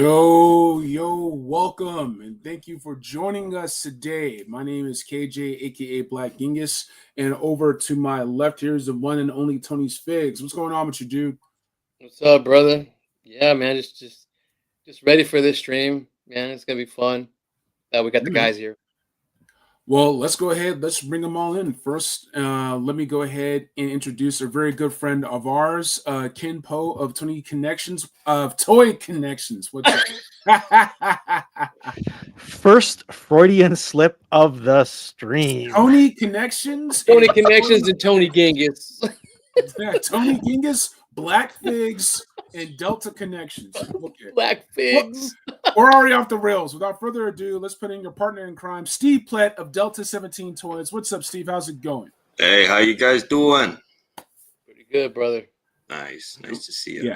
Yo, welcome, and thank you for joining us today. My name is KJ, aka Black Genghis, and over to my left here is the one and only Tony's Figs. What's going on with you, dude? What's up, brother? Yeah, man, just ready for this stream, man. It's gonna be fun. We got the guys here. Well, let's go ahead. Let's bring them all in. First, let me go ahead and introduce a very good friend of ours, Ken Poe of Kennections, of Toy Kennections. What's up? First Freudian slip of the stream. Tony Kennections, Tony Kennections and Tony Genghis. Tony Genghis, Black Figs, and Delta Connections. Okay. Black Figs. We're already off the rails. Without further ado, let's put in your partner in crime, Steve Plett of DELTA-17 Toys. What's up, Steve? How's it going? Hey, how you guys doing? Pretty good, brother. Nice to see you. Yeah,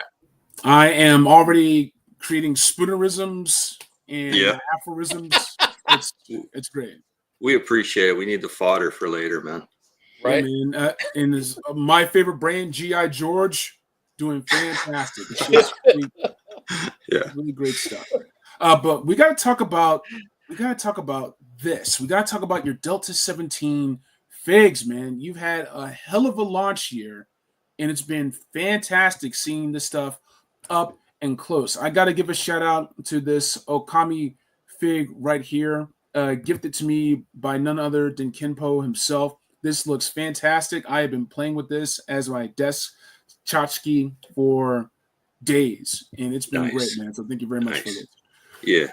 I am already creating spoonerisms and aphorisms. It's great. We appreciate it. We need the fodder for later, man. Right. Yeah, man. And this, my favorite brand, 𝐸-𝐺𝐥𝐥, doing fantastic. Really great stuff. But we got to talk about this. We got to talk about your Delta-17 Figs, man. You've had a hell of a launch year, and it's been fantastic seeing this stuff up and close. I got to give a shout out to this Okami Fig right here, gifted to me by none other than Kenpo himself. This looks fantastic. I have been playing with this as my desk tchotchke for days, and it's been great, man. So thank you very much for this. Yeah,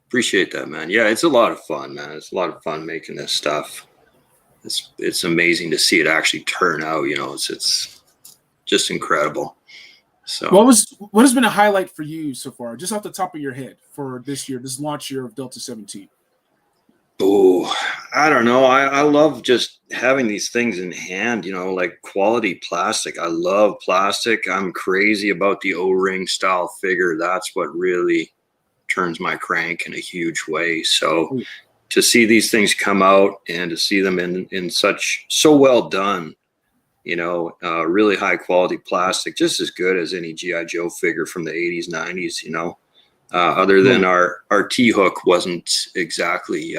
appreciate that, man. Yeah, it's a lot of fun, man. It's a lot of fun making this stuff. It's amazing to see it actually turn out. You know, it's just incredible. So, what has been a highlight for you so far, just off the top of your head, for this year, this launch year of Delta-17? Oh, I don't know. I love just having these things in hand, you know, like quality plastic. I love plastic. I'm crazy about the O-ring style figure. That's what really turns my crank in a huge way. So to see these things come out and to see them in so well done, you know, really high quality plastic, just as good as any G.I. Joe figure from the 80s, 90s, you know. Other than our T-hook wasn't exactly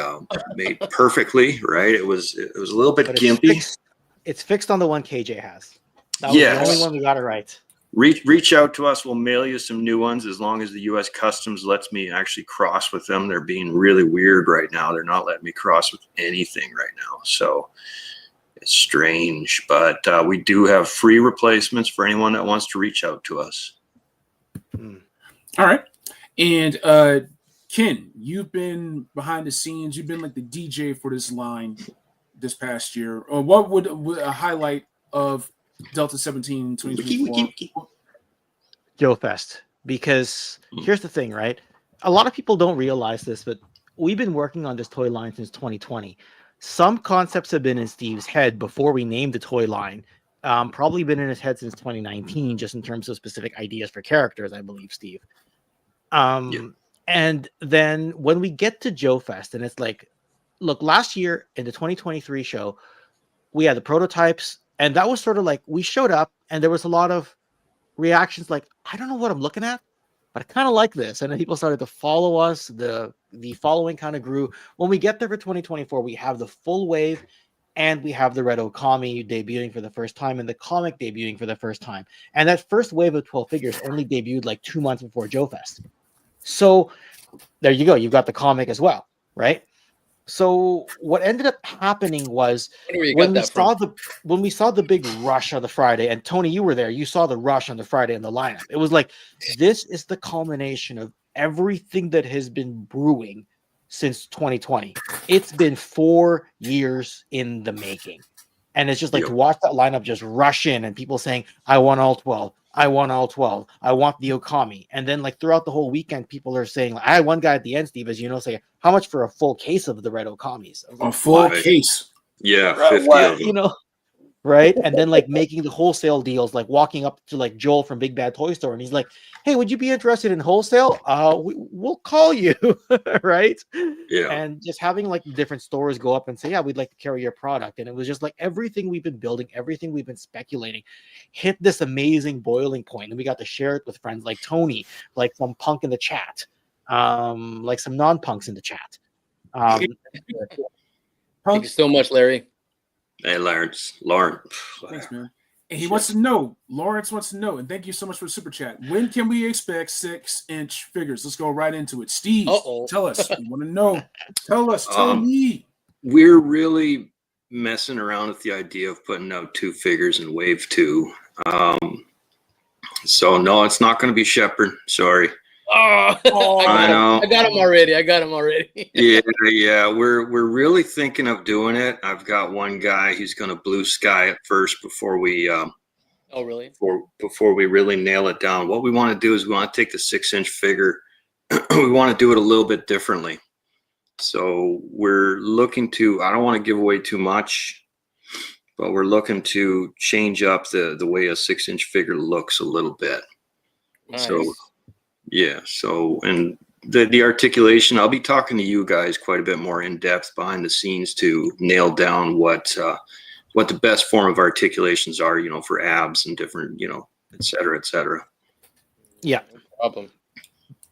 made perfectly, right? It was a little bit gimpy. It's fixed on the one KJ has. That was the only one we got it right. Reach out to us. We'll mail you some new ones as long as the U.S. Customs lets me actually cross with them. They're being really weird right now. They're not letting me cross with anything right now. So it's strange. But we do have free replacements for anyone that wants to reach out to us. All right. And Ken, you've been behind the scenes. You've been like the DJ for this line this past year. What would a highlight of Delta-17 2024? Joe Fest. Because here's the thing, right? A lot of people don't realize this, but we've been working on this toy line since 2020. Some concepts have been in Steve's head before we named the toy line. Probably been in his head since 2019, just in terms of specific ideas for characters, I believe, Steve. And then when we get to Joe Fest, and it's like, look, last year in the 2023 show, we had the prototypes, and that was sort of like, we showed up and there was a lot of reactions like, I don't know what I'm looking at, but I kind of like this. And then people started to follow us. The following kind of grew. When we get there for 2024, we have the full wave, and we have the Red Okami debuting for the first time and the comic debuting for the first time. And that first wave of 12 figures only debuted like 2 months before Joe Fest. So there you go. You've got the comic as well, right? So what ended up happening was when we saw the big rush on the Friday, and Tony, you were there. You saw the rush on the Friday in the lineup. It was like, this is the culmination of everything that has been brewing since 2020. It's been 4 years in the making. And it's just like to watch that lineup just rush in and people saying, I want all 12. I want all 12. I want the Okami. And then like throughout the whole weekend, people are saying, like, I had one guy at the end, Steve, as you know, say, how much for a full case of the Red Okamis? A full case. Yeah, 50 what, of them. you know, right? And then like making the wholesale deals, like walking up to like Joel from Big Bad Toy Store, and he's like, "Hey, would you be interested in wholesale? We'll call you," right? Yeah. And just having like different stores go up and say, "Yeah, we'd like to carry your product," and it was just like everything we've been building, everything we've been speculating, hit this amazing boiling point, and we got to share it with friends like Tony, like some punk in the chat, like some non-punks in the chat. Thank Punk, you so much, Larry. Hey, Lawrence. thanks, man. And he wants to know, Lawrence wants to know, and thank you so much for the super chat. When can we expect 6-inch figures? Let's go right into it. Steve, tell us. We want to know. Tell us. Tell me. We're really messing around with the idea of putting out 2 figures in Wave 2. So no, it's not going to be Shepherd. Sorry. I know. I got him already. Yeah. We're really thinking of doing it. I've got one guy who's going to blue sky it first before we Oh, really? before we really nail it down. What we want to do is we want to take the 6-inch figure. We want to do it a little bit differently. So we're looking to, I don't want to give away too much, but we're looking to change up the way a 6-inch figure looks a little bit. Nice. So yeah, so and the articulation, I'll be talking to you guys quite a bit more in depth behind the scenes to nail down what the best form of articulations are, for abs and different, et cetera, et cetera. Yeah, no problem.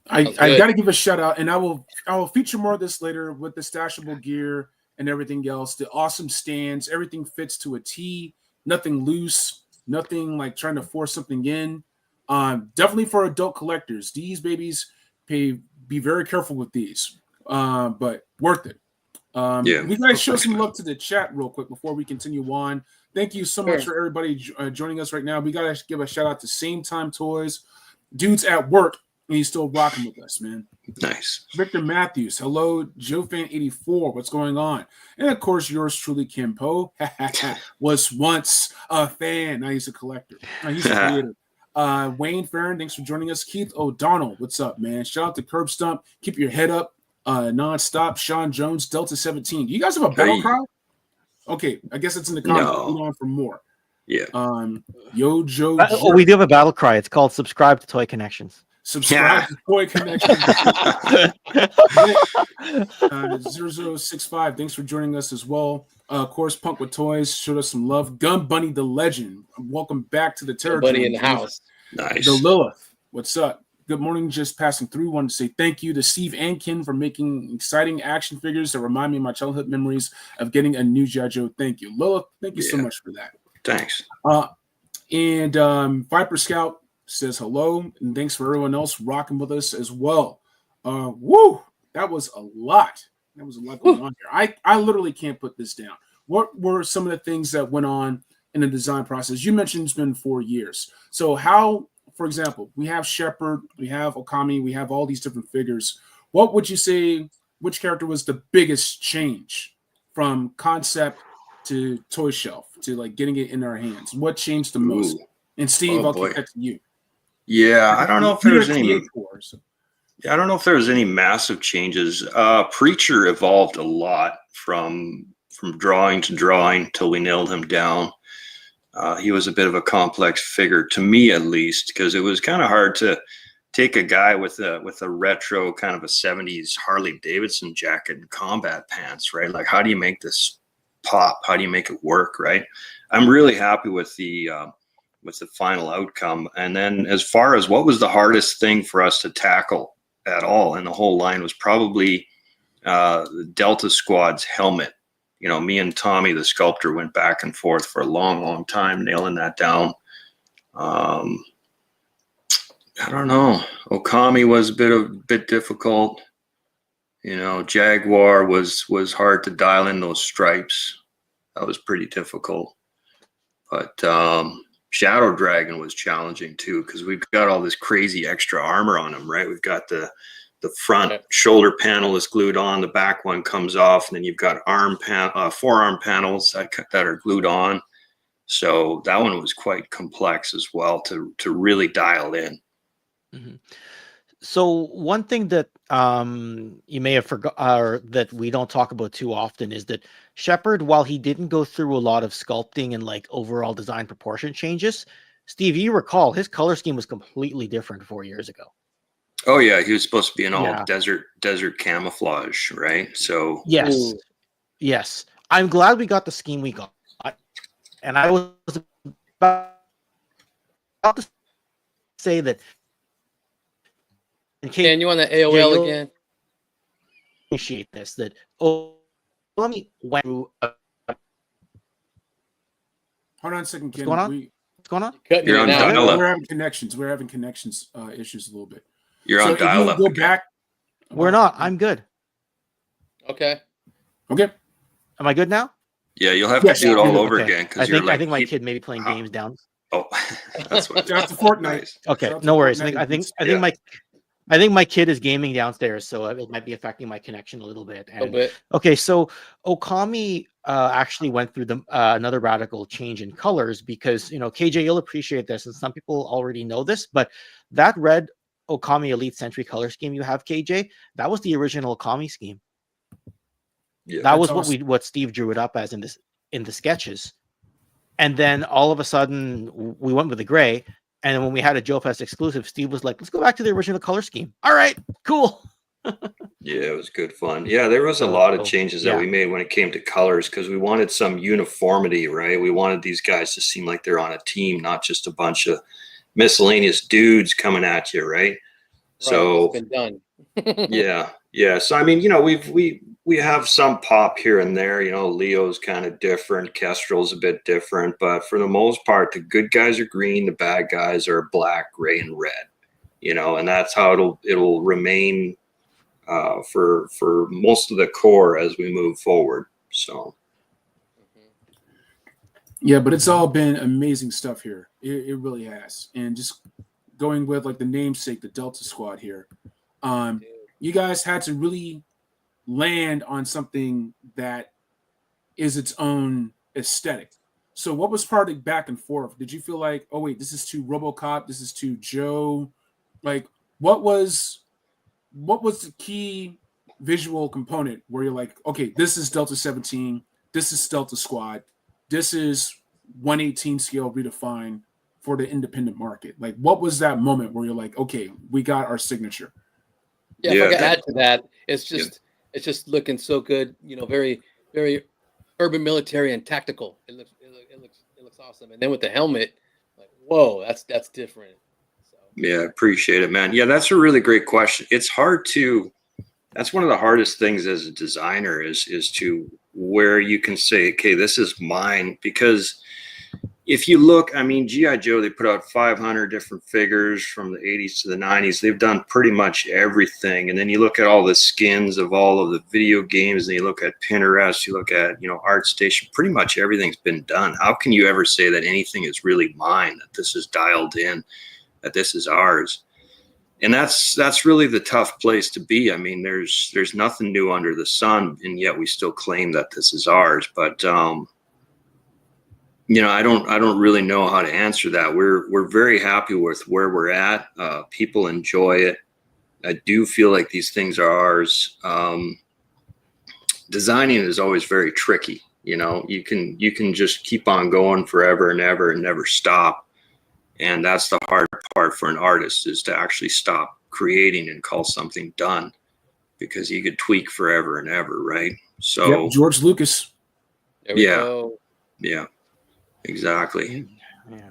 I've got to give a shout out, and I will feature more of this later with the stashable gear and everything else. The awesome stands, everything fits to a T, nothing loose, nothing like trying to force something in. Definitely for adult collectors. These babies, be very careful with these, but worth it. We gotta show some love to the chat real quick before we continue on. Thank you so much for everybody joining us right now. We gotta give a shout out to Same Time Toys. Dude's at work and he's still rocking with us, man. Nice. Victor Matthews, hello. JoeFan84, what's going on? And of course, yours truly, Kim Poe, was once a fan. Now he's a collector. Now he's a creator. Wayne Farron, thanks for joining us. Keith O'Donnell, what's up, man? Shout out to Curb Stump. Keep your head up. Nonstop. Sean Jones, Delta-17. Do you guys have a battle cry? Okay, I guess it's in the comments. No. Lead on for more. Yeah. Yo, Joe. we do have a battle cry. It's called "Subscribe to Toy Kennections." Subscribe to Toy Kennections. 0065, thanks for joining us as well. Of course, Punk with Toys showed us some love. Gun Bunny the Legend, welcome back to the Terrordrome. Bunny in the house. Nice. The Lilith, what's up? Good morning, just passing through. Wanted to say thank you to Steve and Ken for making exciting action figures that remind me of my childhood memories of getting a new G.I. Joe. Thank you. Lilith, thank you so much for that. Thanks. And Viper Scout says hello, and thanks for everyone else rocking with us as well. Woo! That was a lot. That was a lot going on here. I literally can't put this down. What were some of the things that went on in the design process? You mentioned it's been 4 years. So how, for example, we have Shepherd, we have Okami, we have all these different figures. What would you say, which character was the biggest change from concept to toy shelf to like getting it in our hands? What changed the most? And Steve, I'll kick that to you. Yeah, I don't know if there was any. I don't know if there was any massive changes. Preacher evolved a lot from drawing to drawing till we nailed him down. He was a bit of a complex figure to me, at least, because it was kind of hard to take a guy with a retro kind of a 70s Harley Davidson jacket and combat pants, right? Like, how do you make this pop? How do you make it work, right? I'm really happy with the final outcome. And then as far as what was the hardest thing for us to tackle at all in the whole line was probably the Delta Squad's helmet. Me and Tommy, the sculptor, went back and forth for a long, long time, nailing that down. I don't know. Okami was a bit difficult. Jaguar was hard to dial in those stripes. That was pretty difficult. But Shadow Dragon was challenging too, because we've got all this crazy extra armor on him, right? We've got the front shoulder panel is glued on, the back one comes off, and then you've got forearm panels that are glued on. So that one was quite complex as well to really dial in. Mm-hmm. So one thing that you may have forgot, or that we don't talk about too often, is that Shepard, while he didn't go through a lot of sculpting and like overall design proportion changes, Steve, you recall his color scheme was completely different 4 years ago. Oh yeah, he was supposed to be in all Yeah. desert camouflage, right? So Yes, Ooh. yes. I'm glad we got the scheme we got, and I was about to say that. Can you on the AOL you'll again? appreciate this, that let me went through. Hold on a second, Ken. going on? We, What's going on? Cutting You're in on and out. dial-up. we're having connections. We're having connections issues a little bit. you're So on if you dial-up. go again. back. We're not. I'm good. Okay. Okay. Am I good now? Yeah, you'll have Yes, to do it you're all good. over Okay. again I because you're think like I think my he- kid may be playing games down. Oh, that's what. Shout out to Fortnite. Nice. Okay, Shout out to no worries. Fortnite. I think my kid is gaming downstairs, so it might be affecting my connection a little bit. A little And bit. okay, so Okami actually went through the another radical change in colors because KJ, you'll appreciate this, and some people already know this, but that red Okami Elite Sentry color scheme you have, KJ, that was the original Okami scheme. Yeah, That That's was awesome. what Steve drew it up as in the sketches. And then all of a sudden we went with the gray. And then when we had a Joe Fest exclusive, Steve was like, let's go back to the original color scheme. All right, cool. yeah, it was good fun. Yeah, there was a lot of changes that yeah. we made when it came to colors because we wanted some uniformity, right? We wanted these guys to seem like they're on a team, not just a bunch of miscellaneous dudes coming at you, right? So Right, it's been done. yeah. So I mean, we have some pop here and there. Leo's kind of different, Kestrel's a bit different, but for the most part, the good guys are green, the bad guys are black, gray, and red. And that's how it'll remain for most of the core as we move forward. So Yeah, but it's all been amazing stuff here. It really has. And just going with like the namesake, the Delta Squad here. You guys had to really land on something that is its own aesthetic. So what was part of the back and forth? Did you feel like, oh wait, this is too RoboCop, this is too Joe? Like what was the key visual component where you're like, okay, this is Delta-17, this is Delta Squad, this is 1/18 scale redefined for the independent market? Like what was that moment where you're like, okay, we got our signature? Yeah, if I could add to that, it's just looking so good, very, very urban military and tactical. It looks awesome. And then with the helmet, like, whoa, that's different. So yeah, appreciate it, man. Yeah, that's a really great question. It's hard to that's one of the hardest things as a designer is to where you can say, okay, this is mine. Because if you look, I mean, G.I. Joe, they put out 500 different figures from the 80s to the 90s. They've done pretty much everything. And then you look at all the skins of all of the video games, and you look at Pinterest, you look at, ArtStation, pretty much everything's been done. How can you ever say that anything is really mine, that this is dialed in, that this is ours? And that's really the tough place to be. I mean, there's nothing new under the sun, and yet we still claim that this is ours. But I don't really know how to answer that. We're very happy with where we're at. People enjoy it. I do feel like these things are ours. Designing is always very tricky. You can just keep on going forever and ever and never stop. And that's the hard part for an artist, is to actually stop creating and call something done, because you could tweak forever and ever, right? So yep, George Lucas. there we go. Yeah, exactly. Yeah.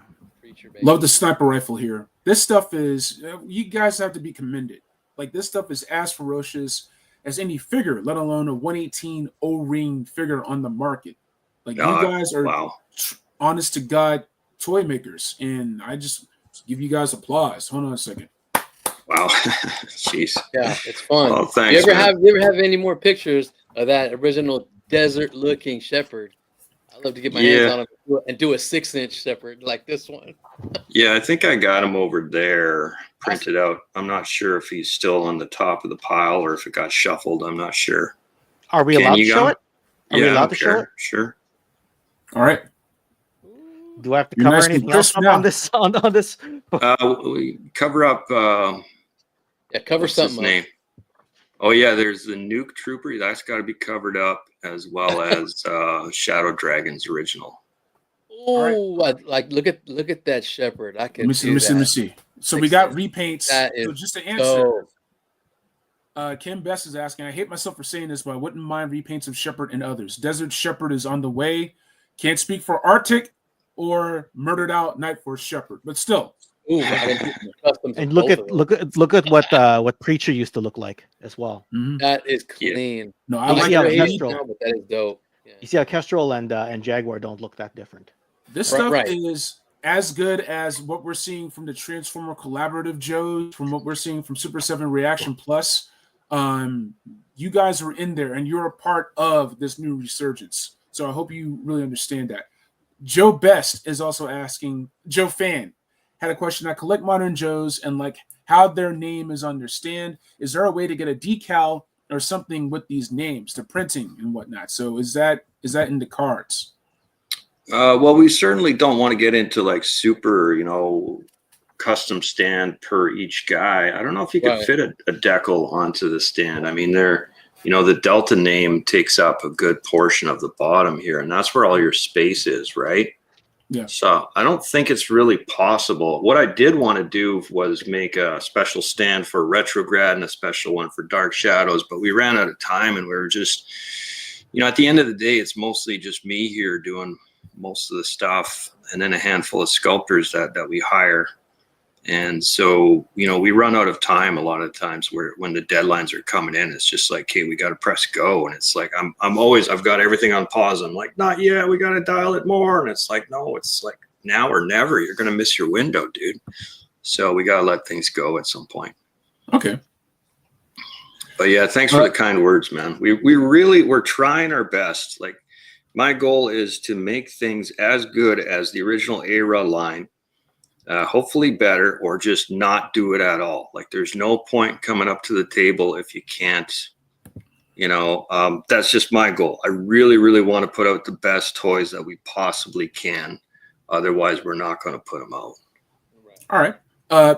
Love the sniper rifle here. This stuff is, you guys have to be commended. Like this stuff is as ferocious as any figure, let alone a 1/18 O-ring figure on the market. Like you guys are honest to God toy makers, and I just give you guys applause. Hold on a second. Wow. Jeez. Yeah, it's fun. Oh, thanks, you ever have any more pictures of that original desert looking Shepherd? I'd love to get my hands on him and do a 6-inch Shepherd like this one. Yeah, I think I got him over there printed out. I'm not sure if he's still on the top of the pile or if it got shuffled. I'm not sure. Are we allowed to show it? Are we allowed to show it? Sure. All right. Do I have to cover anything else up on this? We cover up Yeah, cover What's his something name? Oh yeah, there's the Nuke Trooper. That's got to be covered up, as well as Shadow Dragon's original. Oh, like look at that shepherd. I can Let me see. So we got repaints. That is so just to answer, Kim Best is asking, I hate myself for saying this, but I wouldn't mind repaints of Shepherd and others. Desert Shepherd is on the way. Can't speak for Arctic or Murdered Out Night Force Shepherd, but still. Ooh, and look at what Preacher used to look like as well. Mm-hmm. That is clean. No, I like how Kestrel. but that is dope. Yeah. You see how Kestrel and Jaguar don't look that different. This stuff is as good as what we're seeing from the Transformer Collaborative Joes, from what we're seeing from Super 7 Reaction Plus. You guys are in there, and you're a part of this new resurgence. So I hope you really understand that. Joe Best is also asking, Joe Fan had a question. I collect modern Joes and like how their name is understand. Is there a way to get a decal or something with these names, the printing and whatnot? So is that in the cards? Well, we certainly don't want to get into like super, custom stand per each guy. I don't know if you could fit a decal onto the stand. I mean, the Delta name takes up a good portion of the bottom here, and that's where all your space is, right? Yeah. So I don't think it's really possible. What I did want to do was make a special stand for Retrograd and a special one for Dark Shadows, but we ran out of time, and we were just, at the end of the day, it's mostly just me here doing most of the stuff, and then a handful of sculptors that we hire. And so, we run out of time a lot of times when the deadlines are coming in. It's just like, hey, we got to press go. And it's like, I've got everything on pause. I'm like, not yet. We got to dial it more. And it's like, no, it's like now or never. You're going to miss your window, dude. So we got to let things go at some point. Okay. But yeah, thanks for the kind words, man. We're trying our best. Like, my goal is to make things as good as the original era line. Hopefully better, or just not do it at all. Like, there's no point coming up to the table if you can't, that's just my goal. I really, really want to put out the best toys that we possibly can. Otherwise, we're not going to put them out. All right.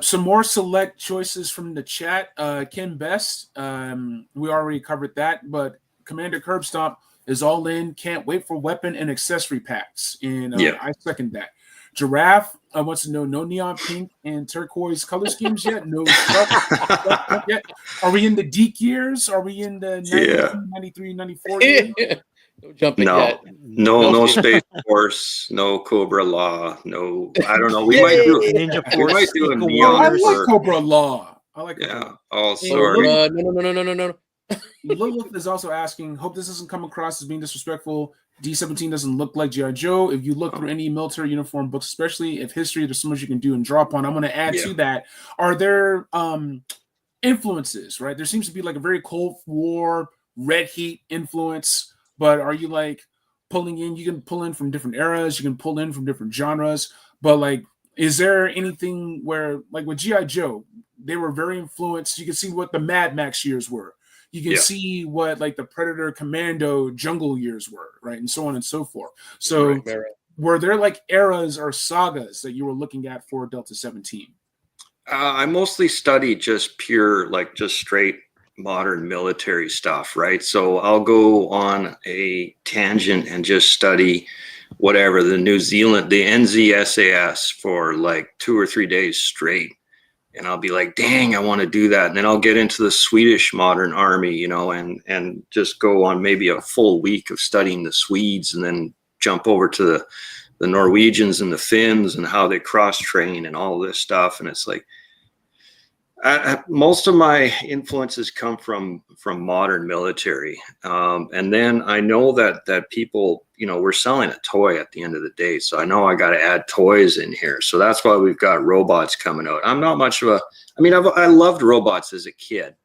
Some more select choices from the chat. Ken Best, we already covered that, but Commander Curbstomp is all in. Can't wait for weapon and accessory packs. And I second that. Giraffe wants to know, no neon pink and turquoise color schemes yet? No stuff yet? Are we in the Deke years? Are we in the 92, 93, 94 years? No jumping yet. No Space Force, no Cobra Law, no, I don't know. We might do Ninja Force. We might do a I neon. like Cobra Law. I like yeah, all sorts. No. Lilith is also asking, hope this doesn't come across as being disrespectful. D-17 doesn't look like G.I. Joe. If you look through any military uniform books, especially if history, there's so much you can do and draw upon. I'm going to add to that. Are there influences, right? There seems to be like a very Cold War, Red Heat influence, but are you like pulling in? You can pull in from different eras. You can pull in from different genres, but like, is there anything where, like with G.I. Joe, they were very influenced. You can see what the Mad Max years were. You can see what like the Predator Commando jungle years were, right? And so on and so forth. So were there like eras or sagas that you were looking at for Delta-17? I mostly study just pure, like just straight modern military stuff, right? So I'll go on a tangent and just study whatever, the NZSAS for like 2 or 3 days straight. And I'll be like, dang, I want to do that. And then I'll get into the Swedish modern army, and just go on maybe a full week of studying the Swedes, and then jump over to the Norwegians and the Finns and how they cross-train and all this stuff. And it's like, most of my influences come from modern military. And then I know that people, we're selling a toy at the end of the day. So I know I got to add toys in here. So that's why we've got robots coming out. I'm not much of I loved robots as a kid,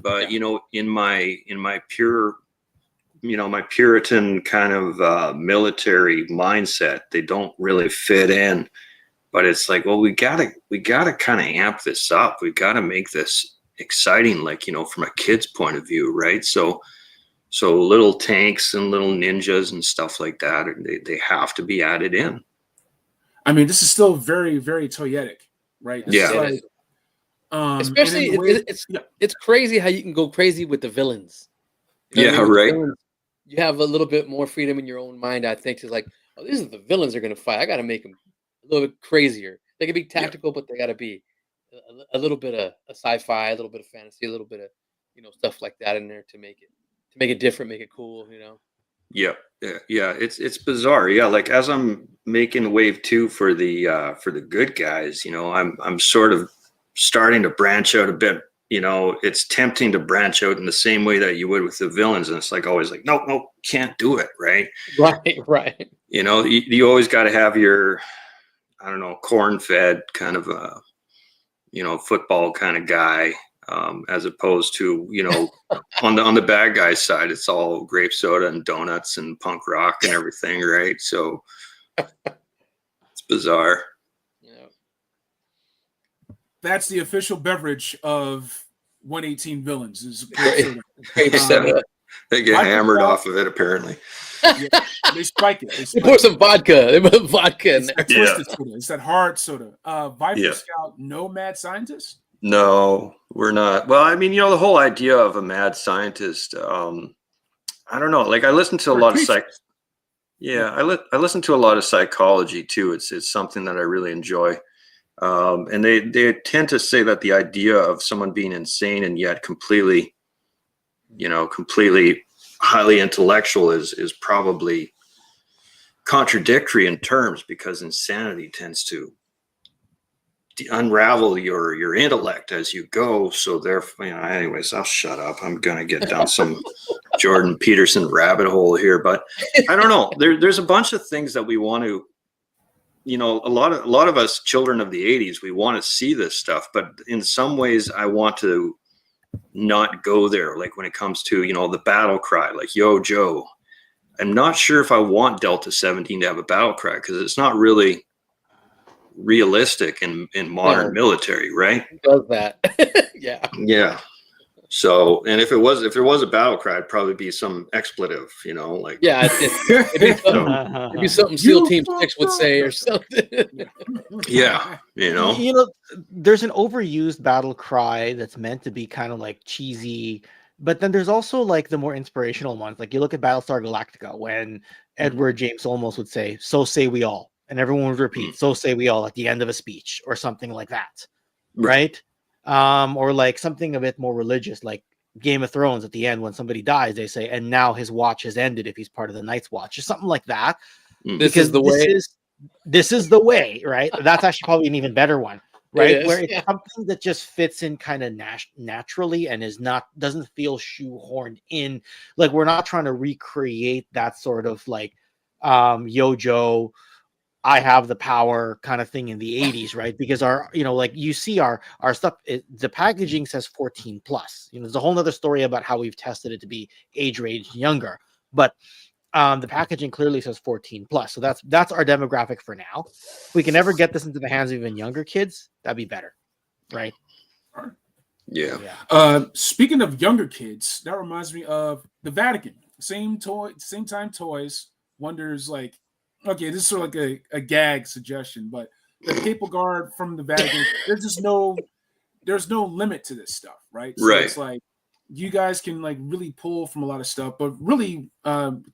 but in my pure, my Puritan kind of military mindset, they don't really fit in. But it's like, well, we gotta kind of amp this up. We gotta make this exciting, like, from a kid's point of view, right? So little tanks and little ninjas and stuff like that, they have to be added in. I mean, this is still very, very toyetic, right? This is like, Especially, it's crazy how you can go crazy with the villains. You know what I mean? With the villains, you have a little bit more freedom in your own mind, I think. It's like, oh, these are the villains are going to fight. I got to make them a little bit crazier. They can be tactical, but they got to be a little bit of a sci-fi, a little bit of fantasy, a little bit of stuff like that in there to make it different, make it cool. Yeah. It's bizarre. Yeah, like as I'm making wave 2 for the good guys, I'm sort of starting to branch out a bit. It's tempting to branch out in the same way that you would with the villains, and it's like always like, no, can't do it, right? Right. You always got to have your, I don't know, corn-fed kind of a, football kind of guy, as opposed to, on the bad guy's side, it's all grape soda and donuts and punk rock and everything, right? So it's bizarre. That's the official beverage of 118 Villains. Is grape soda. They get hammered off of it, apparently. Yeah, they spike it. They pour some vodka. They put vodka in there. Twisted soda. It's that hard soda. Viper Scout, no mad scientist? No, we're not. Well, I mean, the whole idea of a mad scientist, I don't know. Like I listen to a lot of I listen to a lot of psychology too. It's something that I really enjoy. And they tend to say that the idea of someone being insane and yet completely highly intellectual is probably contradictory in terms, because insanity tends to unravel your intellect as you go. So therefore, anyways, I'll shut up. I'm gonna get down some Jordan Peterson rabbit hole here, but I don't know. There's a bunch of things that we want to. A lot of us children of the 80s, we want to see this stuff, but in some ways I want to not go there. Like when it comes to, the battle cry, like, yo, Joe, I'm not sure if I want Delta-17 to have a battle cry, because it's not really realistic in modern military, right? Who does that? Yeah. So, and if it was a battle cry, it'd probably be some expletive, like it'd be something SEAL Team 6 would say or something. Yeah, there's an overused battle cry that's meant to be kind of like cheesy, but then there's also like the more inspirational ones. Like you look at Battlestar Galactica, when Edward James Olmos would say, "So say we all," and everyone would repeat, "So say we all," at the end of a speech or something like that, right? Or like something a bit more religious, like Game of Thrones at the end when somebody dies, they say, "And now his watch has ended if he's part of the Night's Watch," or something like that. This is the way. This is the way, right? That's actually probably an even better one, right? Where it's something that just fits in kind of naturally and doesn't feel shoehorned in. Like we're not trying to recreate that sort of like Yo Joe, I have the power kind of thing in the 80s, right? Because our, like you see our stuff, the packaging says 14 plus. There's a whole nother story about how we've tested it to be age range younger, but the packaging clearly says 14 plus. So that's our demographic for now. If we can ever get this into the hands of even younger kids, that'd be better, right? Yeah. Speaking of younger kids, that reminds me of the Vatican. Same time toys. Wonders like, okay, this is sort of like a gag suggestion, but the Papal Guard from the Vatican, there's no limit to this stuff, right? So right. It's like you guys can like really pull from a lot of stuff, but really,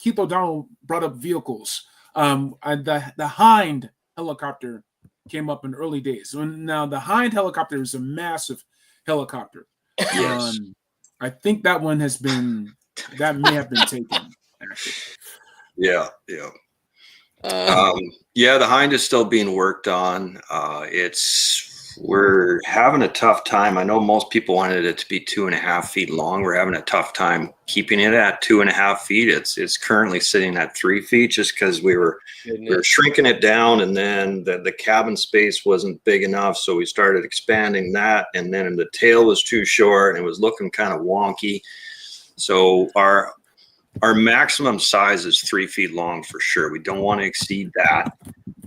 Keith O'Donnell brought up vehicles. The Hind helicopter came up in early days. Now the Hind helicopter is a massive helicopter. Yes. I think that one that may have been taken. Actually. Yeah. The Hind is still being worked on. We're having a tough time. I know most people wanted it to be 2.5 feet long. We're having a tough time keeping it at 2.5 feet. It's currently sitting at 3 feet, just because we were shrinking it down, and then the cabin space wasn't big enough, so we started expanding that, and then the tail was too short and it was looking kind of wonky. So our maximum size is 3 feet long for sure. We don't want to exceed that.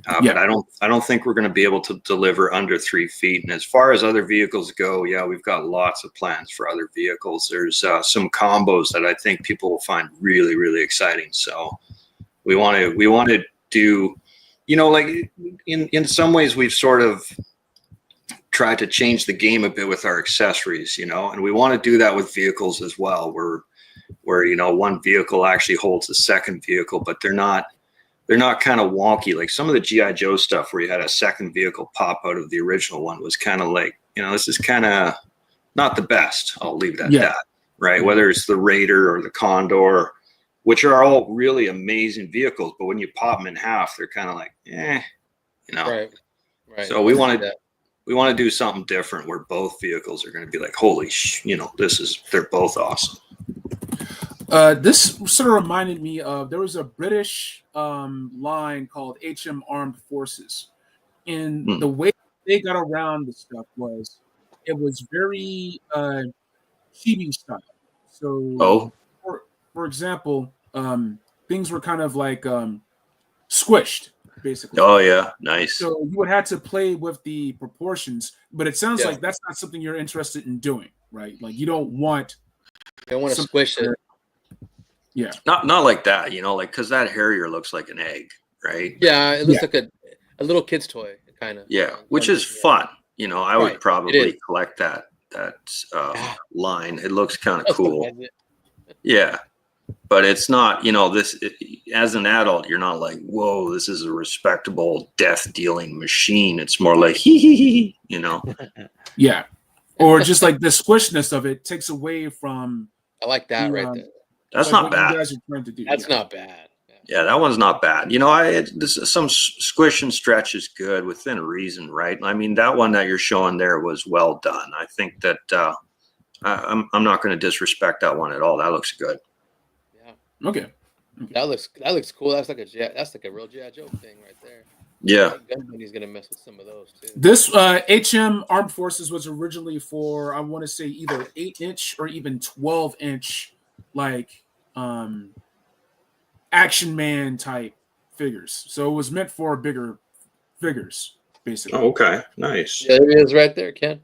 But I don't think we're going to be able to deliver under 3 feet. And as far as other vehicles go, we've got lots of plans for other vehicles. There's some combos that I think people will find really, really exciting. So we want to do, like in some ways we've sort of tried to change the game a bit with our accessories, you know, and we want to do that with vehicles as well, where you know, one vehicle actually holds the second vehicle, but they're not kind of wonky. Like some of the G.I. Joe stuff where you had a second vehicle pop out of the original one was kind of like, you know, this is kind of not the best. I'll leave it at that, right? Whether it's the Raider or the Condor, which are all really amazing vehicles, but when you pop them in half, they're kind of like, you know. Right. So we want to do something different where both vehicles are going to be like, holy you know, they're both awesome. This sort of reminded me of, there was a British line called HM Armed Forces, and the way they got around the stuff was, it was very chibi style. So, for example, things were kind of like squished, basically. Oh yeah, nice. So you would have to play with the proportions, but it sounds like that's not something you're interested in doing, right? Like you don't want to squish it. Yeah, not like that, you know, like because that Harrier looks like an egg, right? Yeah, it looks like a little kid's toy, kind of. Yeah, which is fun. You know, I would probably collect that line. It looks kind of cool. Yeah, but it's not, you know, as an adult, you're not like, whoa, this is a respectable death dealing machine. It's more like hee, you know. Yeah, or just like the squishness of it takes away from. I like that right there. That's not bad. You guys are trying to do. That's not bad. Yeah, that one's not bad. You know, some squish and stretch is good within reason, right? I mean, that one that you're showing there was well done. I think that I'm not going to disrespect that one at all. That looks good. Yeah. Okay. That looks cool. That's like a real G.I. Joe thing right there. Yeah. He's going to mess with some of those too. This HM Armed Forces was originally for, I want to say, either 8-inch or even 12-inch, like Action Man type figures. So it was meant for bigger figures, basically. Oh, okay, nice. Yeah, there it is right there, Ken.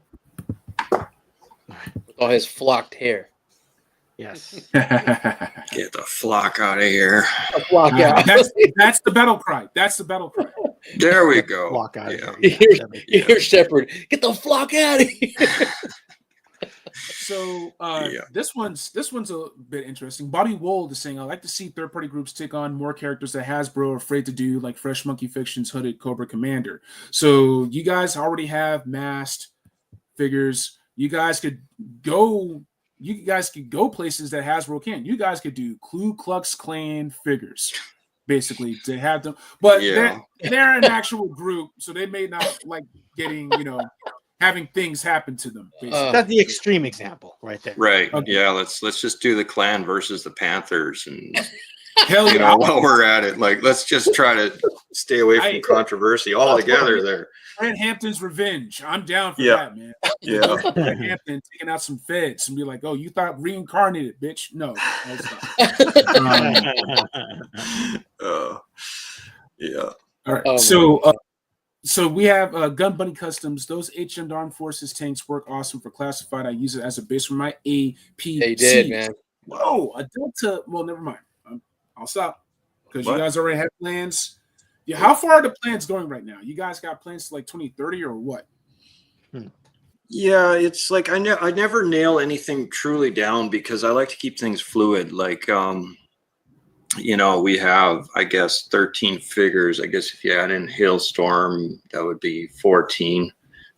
With all his flocked hair. Yes. Get the flock out of here. Flock out. That's the battle cry. That's the battle cry. There we go. Flock out of here. You hear Shepard, get the flock out of here. So this one's a bit interesting. Bobby Wold is saying, I like to see third-party groups take on more characters that Hasbro are afraid to do, like Fresh Monkey Fiction's Hooded Cobra Commander. So you guys already have masked figures. You guys could go places that Hasbro can't. You guys could do Ku Klux Klan figures, basically, to have them. But they're an actual group, so they may not like getting, having things happen to them. That's the extreme example right there. Right. Okay. Yeah. Let's just do the Klan versus the Panthers, and hell yeah. While we're at it, like let's just try to stay away from controversy altogether. There. Grant Hampton's Revenge. I'm down for that, man. Yeah. Grant Hampton taking out some feds and be like, "Oh, you thought reincarnated, bitch? No." Yeah. All right. So we have Gun Bunny Customs. Those HM Armed Forces tanks work awesome for classified. I use it as a base for my AP. They did, man. Whoa, a Delta. Well, never mind. I'll stop because you guys already have plans. Yeah, how far are the plans going right now? You guys got plans to like 2030 or what? Yeah, it's like I never nail anything truly down because I like to keep things fluid. Like we have, I guess, 13 figures. I guess if you add in Hailstorm, that would be 14.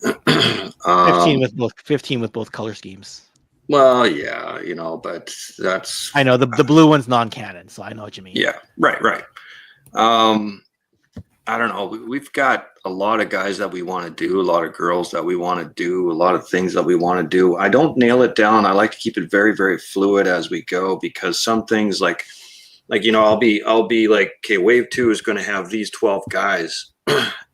15 with both color schemes. Well, yeah, but that's... I know, the blue one's non-canon, so I know what you mean. Yeah, right. I don't know. We've got a lot of guys that we want to do, a lot of girls that we want to do, a lot of things that we want to do. I don't nail it down. I like to keep it very, very fluid as we go because some things like I'll be like, okay, wave 2 is going to have these 12 guys.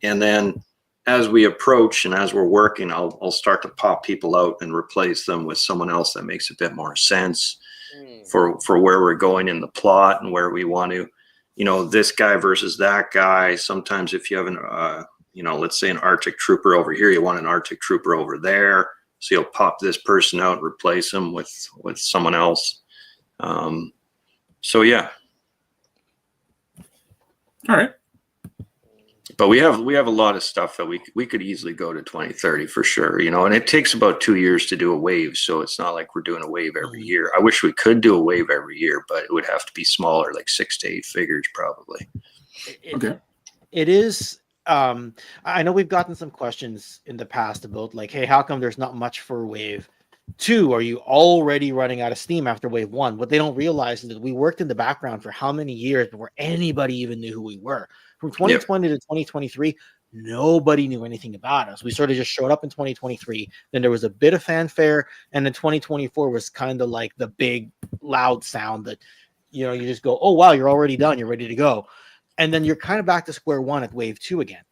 And then as we approach and as we're working, I'll start to pop people out and replace them with someone else that makes a bit more sense for where we're going in the plot and where we want to, this guy versus that guy. Sometimes if you have let's say an Arctic trooper over here, you want an Arctic trooper over there. So you'll pop this person out and replace him with someone else. So yeah. All right. But we have a lot of stuff that we could easily go to 2030 for sure, you know, and it takes about 2 years to do a wave, so it's not like we're doing a wave every year. I wish we could do a wave every year, but it would have to be smaller, like 6 to 8 figures probably. Okay. It is. I know we've gotten some questions in the past about like, hey, how come there's not much for Wave 2? Are you already running out of steam after Wave 1? What they don't realize is that we worked in the background for how many years before anybody even knew who we were. From 2020 to 2023, nobody knew anything about us. We sort of just showed up in 2023. Then there was a bit of fanfare, and then 2024 was kind of like the big loud sound that, you know, you just go, oh wow, you're already done, you're ready to go. And then you're kind of back to square one at Wave 2 again.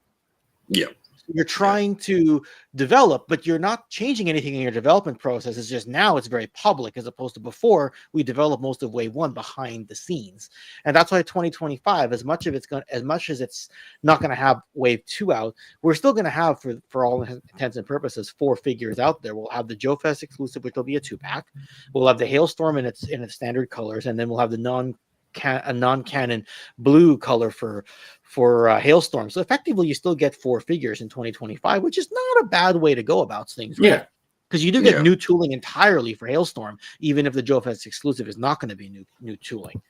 Yeah. You're trying to develop, but you're not changing anything in your development process. It's just now it's very public, as opposed to before we developed most of Wave 1 behind the scenes. And that's why 2025, as much as it's not going to have Wave 2 out, we're still going to have, for all intents and purposes, 4 figures out there. We'll have the Joe Fest exclusive, which will be a 2-pack. We'll have the Hailstorm in its standard colors, and then we'll have the non-canon blue color for Hailstorm. So effectively you still get 4 figures in 2025, which is not a bad way to go about things, right? Yeah, because you do get new tooling entirely for Hailstorm, even if the Joe Fest exclusive is not going to be new tooling.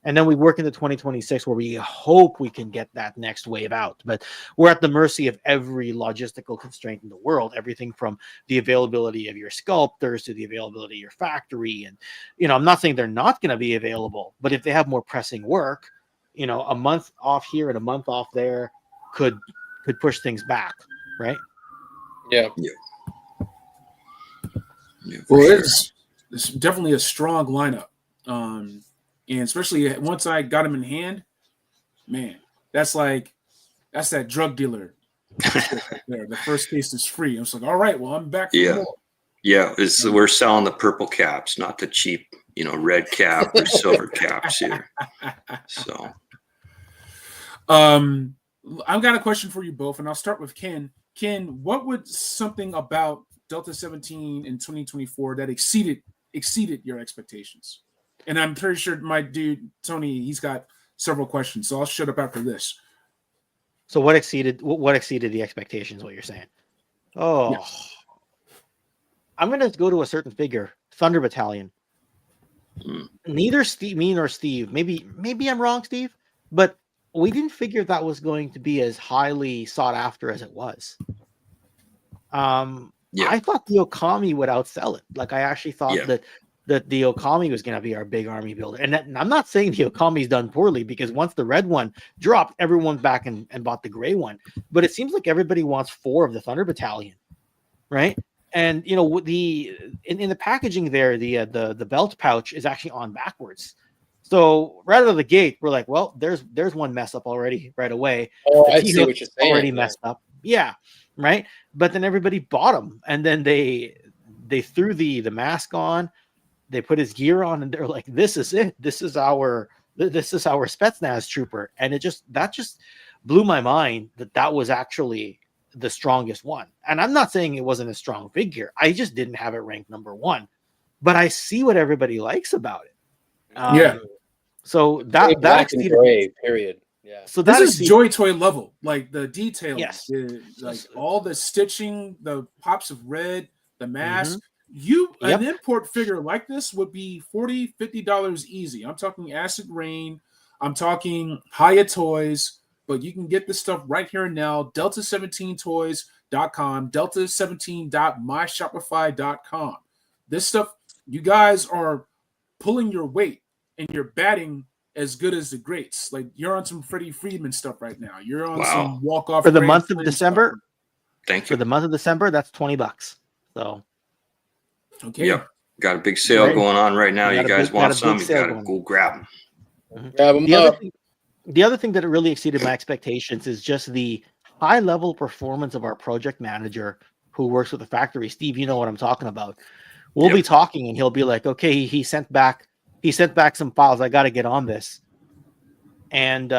And then we work into 2026 where we hope we can get that next wave out. But we're at the mercy of every logistical constraint in the world, everything from the availability of your sculptors to the availability of your factory. And, you know, I'm not saying they're not going to be available, but if they have more pressing work, you know, a month off here and a month off there could push things back, right? Yeah. Well, sure. It's definitely a strong lineup. And especially once I got him in hand, man, that's that drug dealer. There, the first case is free. I was like, all right, well, I'm back. Yeah, yeah. We're selling the purple caps, not the cheap, you know, red cap or silver caps here. So, I've got a question for you both, and I'll start with Ken. Ken, what would something about Delta-17 in 2024 that exceeded your expectations? And I'm pretty sure my dude, Tony, he's got several questions, so I'll shut up after this. So what exceeded the expectations, what you're saying? Oh, yes. I'm going to go to a certain figure, Thunder Battalion. Neither me nor Steve, maybe I'm wrong, Steve, but we didn't figure that was going to be as highly sought after as it was. I thought the Okami would outsell it. Like, I actually thought that the Okami was going to be our big army builder. And I'm not saying the Okami's done poorly, because once the red one dropped, everyone back and bought the gray one. But it seems like everybody wants 4 of the Thunder Battalion, right? And, you know, in the packaging there, the belt pouch is actually on backwards. So right out of the gate, we're like, well, there's one mess up already right away. Oh, I see what you're saying. Already messed up. Yeah, right? But then everybody bought them. And then they threw the mask on. They put his gear on, and they're like, "This is it. This is our Spetsnaz trooper." And that just blew my mind that was actually the strongest one. And I'm not saying it wasn't a strong figure. I just didn't have it ranked number 1. But I see what everybody likes about it. So that exceeded gray, period. Yeah. So this is Joy Toy level, like the details, yes, like all the stitching, the pops of red, the mask. An import figure like this would be $40-$50 easy. I'm talking Acid Rain, I'm talking Haya Toys, but you can get this stuff right here and now. Delta17toys.com, delta17.myshopify.com. This stuff, you guys are pulling your weight and you're batting as good as the greats. Like, you're on some Freddie Friedman stuff right now. You're on some walk-off for the month of December. Stuff. Thank you. For the month of December, that's $20. So. Okay. Yep. Got a big sale going on right now. You guys want some? You got to go grab them. Grab them the other thing that really exceeded my expectations is just the high level performance of our project manager who works with the factory. Steve, you know what I'm talking about. We'll be talking, and he'll be like, "Okay, he sent back some files. I got to get on this." And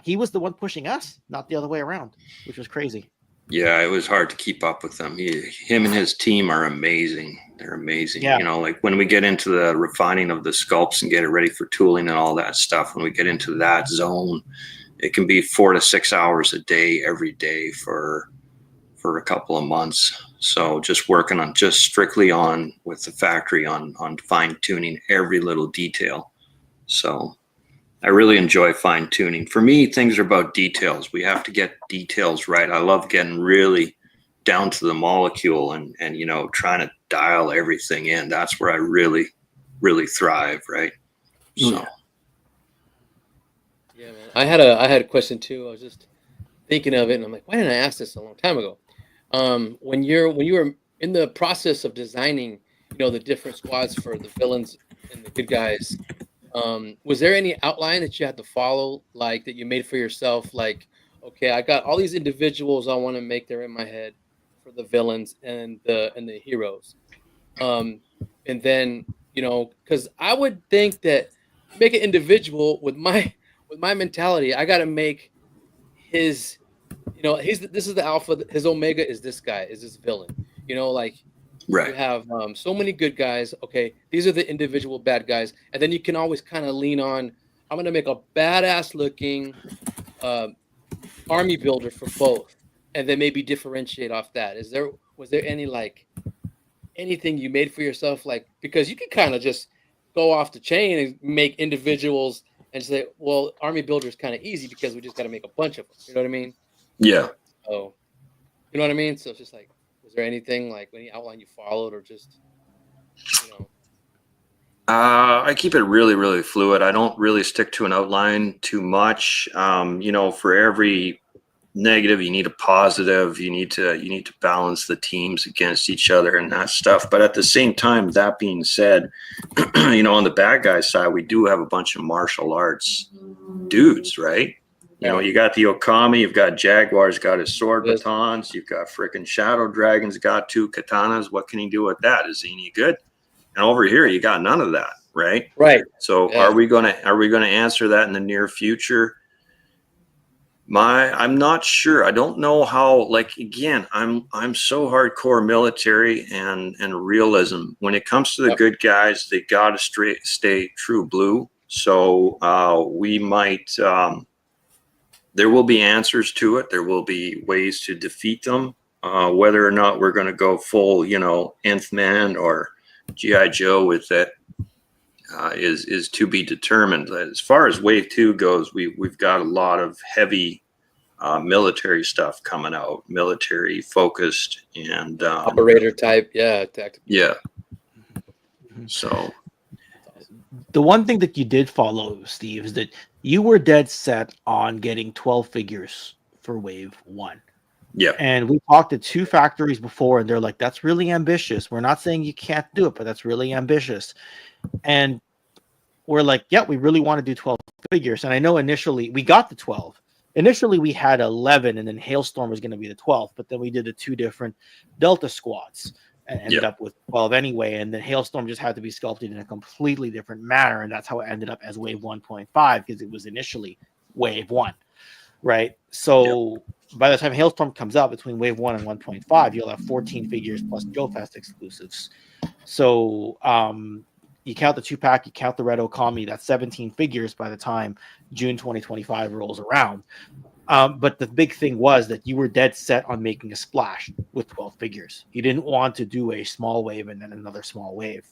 he was the one pushing us, not the other way around, which was crazy. Yeah, it was hard to keep up with them. Him and his team are amazing. They're amazing. Yeah. You know, like when we get into the refining of the sculpts and get it ready for tooling and all that stuff, when we get into that zone, it can be 4 to 6 hours a day, every day for a couple of months. So just working on just strictly on with the factory on fine tuning every little detail. So I really enjoy fine tuning. For me, things are about details. We have to get details right. I love getting really down to the molecule and you know, trying to dial everything in. That's where I really, really thrive, right? So yeah, man. I had a question too. I was just thinking of it, and I'm like, why didn't I ask this a long time ago? When you were in the process of designing, you know, the different squads for the villains and the good guys, was there any outline that you had to follow, like that you made for yourself? Like, okay, I got all these individuals I want to make there in my head for the villains and the heroes. And then, you know, because I would think that make an individual with my mentality, I got to make his, you know, this is the alpha, his omega is this guy, is this villain, you know, like right. you have so many good guys. Okay, these are the individual bad guys, and then you can always kind of lean on, I'm gonna make a badass looking army builder for both, and then maybe differentiate off that. Was there any like anything you made for yourself, like, because you can kind of just go off the chain and make individuals and say, well, army builder is kind of easy because we just got to make a bunch of them. You know what I mean? Yeah. So, you know what I mean? So it's just like, was there anything like any outline you followed, or just, you know? I keep it really, really fluid. I don't really stick to an outline too much. You know, for every negative, you need a positive. You need to balance the teams against each other and that stuff. But at the same time, that being said, you know, on the bad guy side, we do have a bunch of martial arts dudes, right? You know, you got the Okami, you've got Jaguar's got his sword batons, you've got freaking Shadow Dragon's got 2 katanas. What can he do with that? Is he any good? And over here, you got none of that, right? Right. So are we gonna answer that in the near future? I'm not sure. I don't know how. Like, again, I'm so hardcore military and realism. When it comes to the good guys, they gotta stay true blue. So we might. There will be answers to it. There will be ways to defeat them. Whether or not we're going to go full, you know, Nth Man or G.I. Joe with it is to be determined. As far as Wave 2 goes, we've got a lot of heavy military stuff coming out, military focused and Operator type, tactical. Yeah. So the one thing that you did follow, Steve, is that you were dead set on getting 12 figures for Wave 1. Yeah. And we talked to 2 factories before, and they're like, that's really ambitious. We're not saying you can't do it, but that's really ambitious. And we're like, yeah, we really want to do 12 figures. And I know initially we got the 12. Initially we had 11, and then Hailstorm was going to be the 12th, but then we did the 2 different Delta squads and ended up with 12 anyway. And then Hailstorm just had to be sculpted in a completely different manner. And that's how it ended up as Wave 1.5, because it was initially Wave 1, right? So by the time Hailstorm comes out between Wave 1 and 1.5, you'll have 14 figures plus JoeFest exclusives. So you count the 2-pack, you count the Red Okami, that's 17 figures by the time June 2025 rolls around. But the big thing was that you were dead set on making a splash with 12 figures. You didn't want to do a small wave and then another small wave.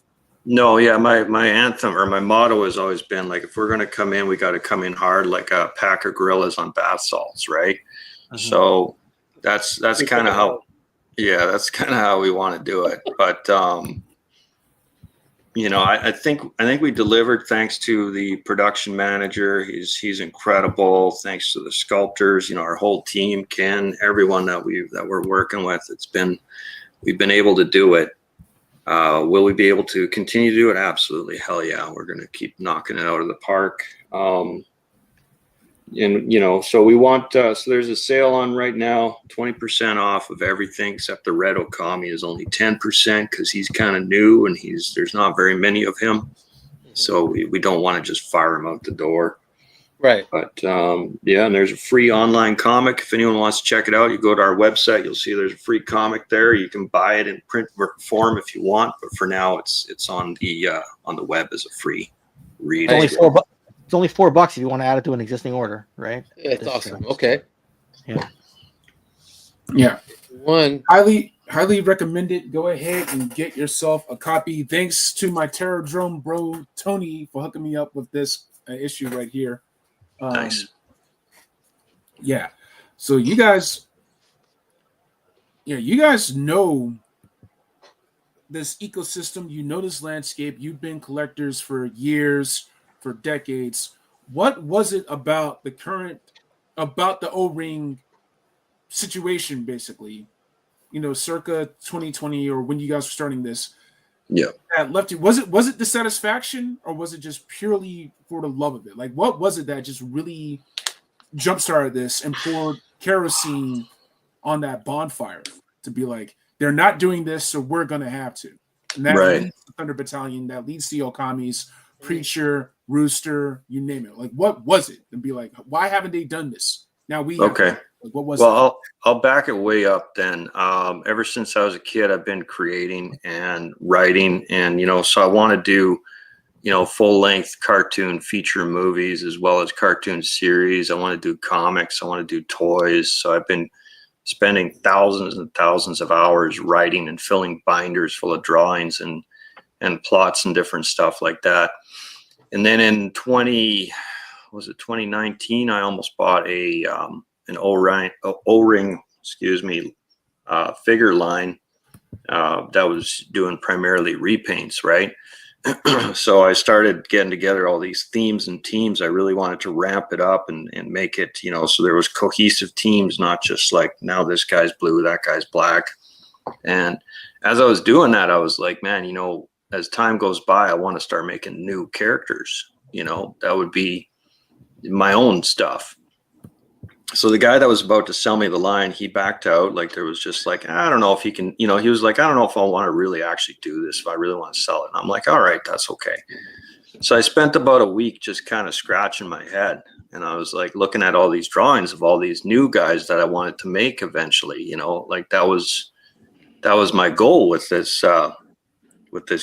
No, yeah, my anthem or my motto has always been like, if we're going to come in, we got to come in hard like a pack of gorillas on bath salts, right? So that's kind of how, that's kind of how we want to do it. But you know, I think we delivered, thanks to the production manager. He's incredible. Thanks to the sculptors, you know, our whole team, Ken, everyone that we're working with. We've been able to do it. Will we be able to continue to do it? Absolutely. Hell yeah. We're going to keep knocking it out of the park. And, you know, so we want, so there's a sale on right now, 20% off of everything except the Red Okami is only 10% because he's kind of new and there's not very many of him. So we don't want to just fire him out the door. Right. But yeah, and there's a free online comic. If anyone wants to check it out, you go to our website. You'll see there's a free comic there. You can buy it in print form if you want, but for now, it's on the web as a free read. It's only $4 if you want to add it to an existing order, right? That's awesome. Okay. Yeah. One. Highly recommend it. Go ahead and get yourself a copy. Thanks to my Terrordrome bro Tony for hooking me up with this issue right here. Nice. Yeah. So you guys know this ecosystem. You know this landscape. You've been collectors for years, for decades. What was it about the O-ring situation, basically? Circa 2020, or when you guys were starting this, that left you. Was it dissatisfaction, or was it just purely for the love of it? Like, what was it that just really jump-started this and poured kerosene on that bonfire to be like, they're not doing this, so we're gonna have to? And that leads to Thunder Battalion, that leads to Okami's, Preacher, Rooster, you name it. Like, what was it? And be like, why haven't they done this? Now we have to. Like, what was it? Well, I'll back it way up then. Ever since I was a kid, I've been creating and writing, and so I want to do full-length cartoon feature movies as well as cartoon series. I want to do comics. I want to do toys. So I've been spending thousands and thousands of hours writing and filling binders full of drawings and plots and different stuff like that. And then in 2019, I almost bought an O-ring, figure line that was doing primarily repaints, right? So I started getting together all these themes and teams. I really wanted to ramp it up and make it, so there was cohesive teams, not just like, now this guy's blue, that guy's black. And as I was doing that, I was like, man, as time goes by, I want to start making new characters. That would be my own stuff. So the guy that was about to sell me the line, he backed out. Like, there was just like, I don't know if he can, he was like, I don't know if I want to really actually do this, if I really want to sell it. And I'm like, all right, that's okay. So I spent about a week just kind of scratching my head. And I was like looking at all these drawings of all these new guys that I wanted to make eventually, like that was my goal with this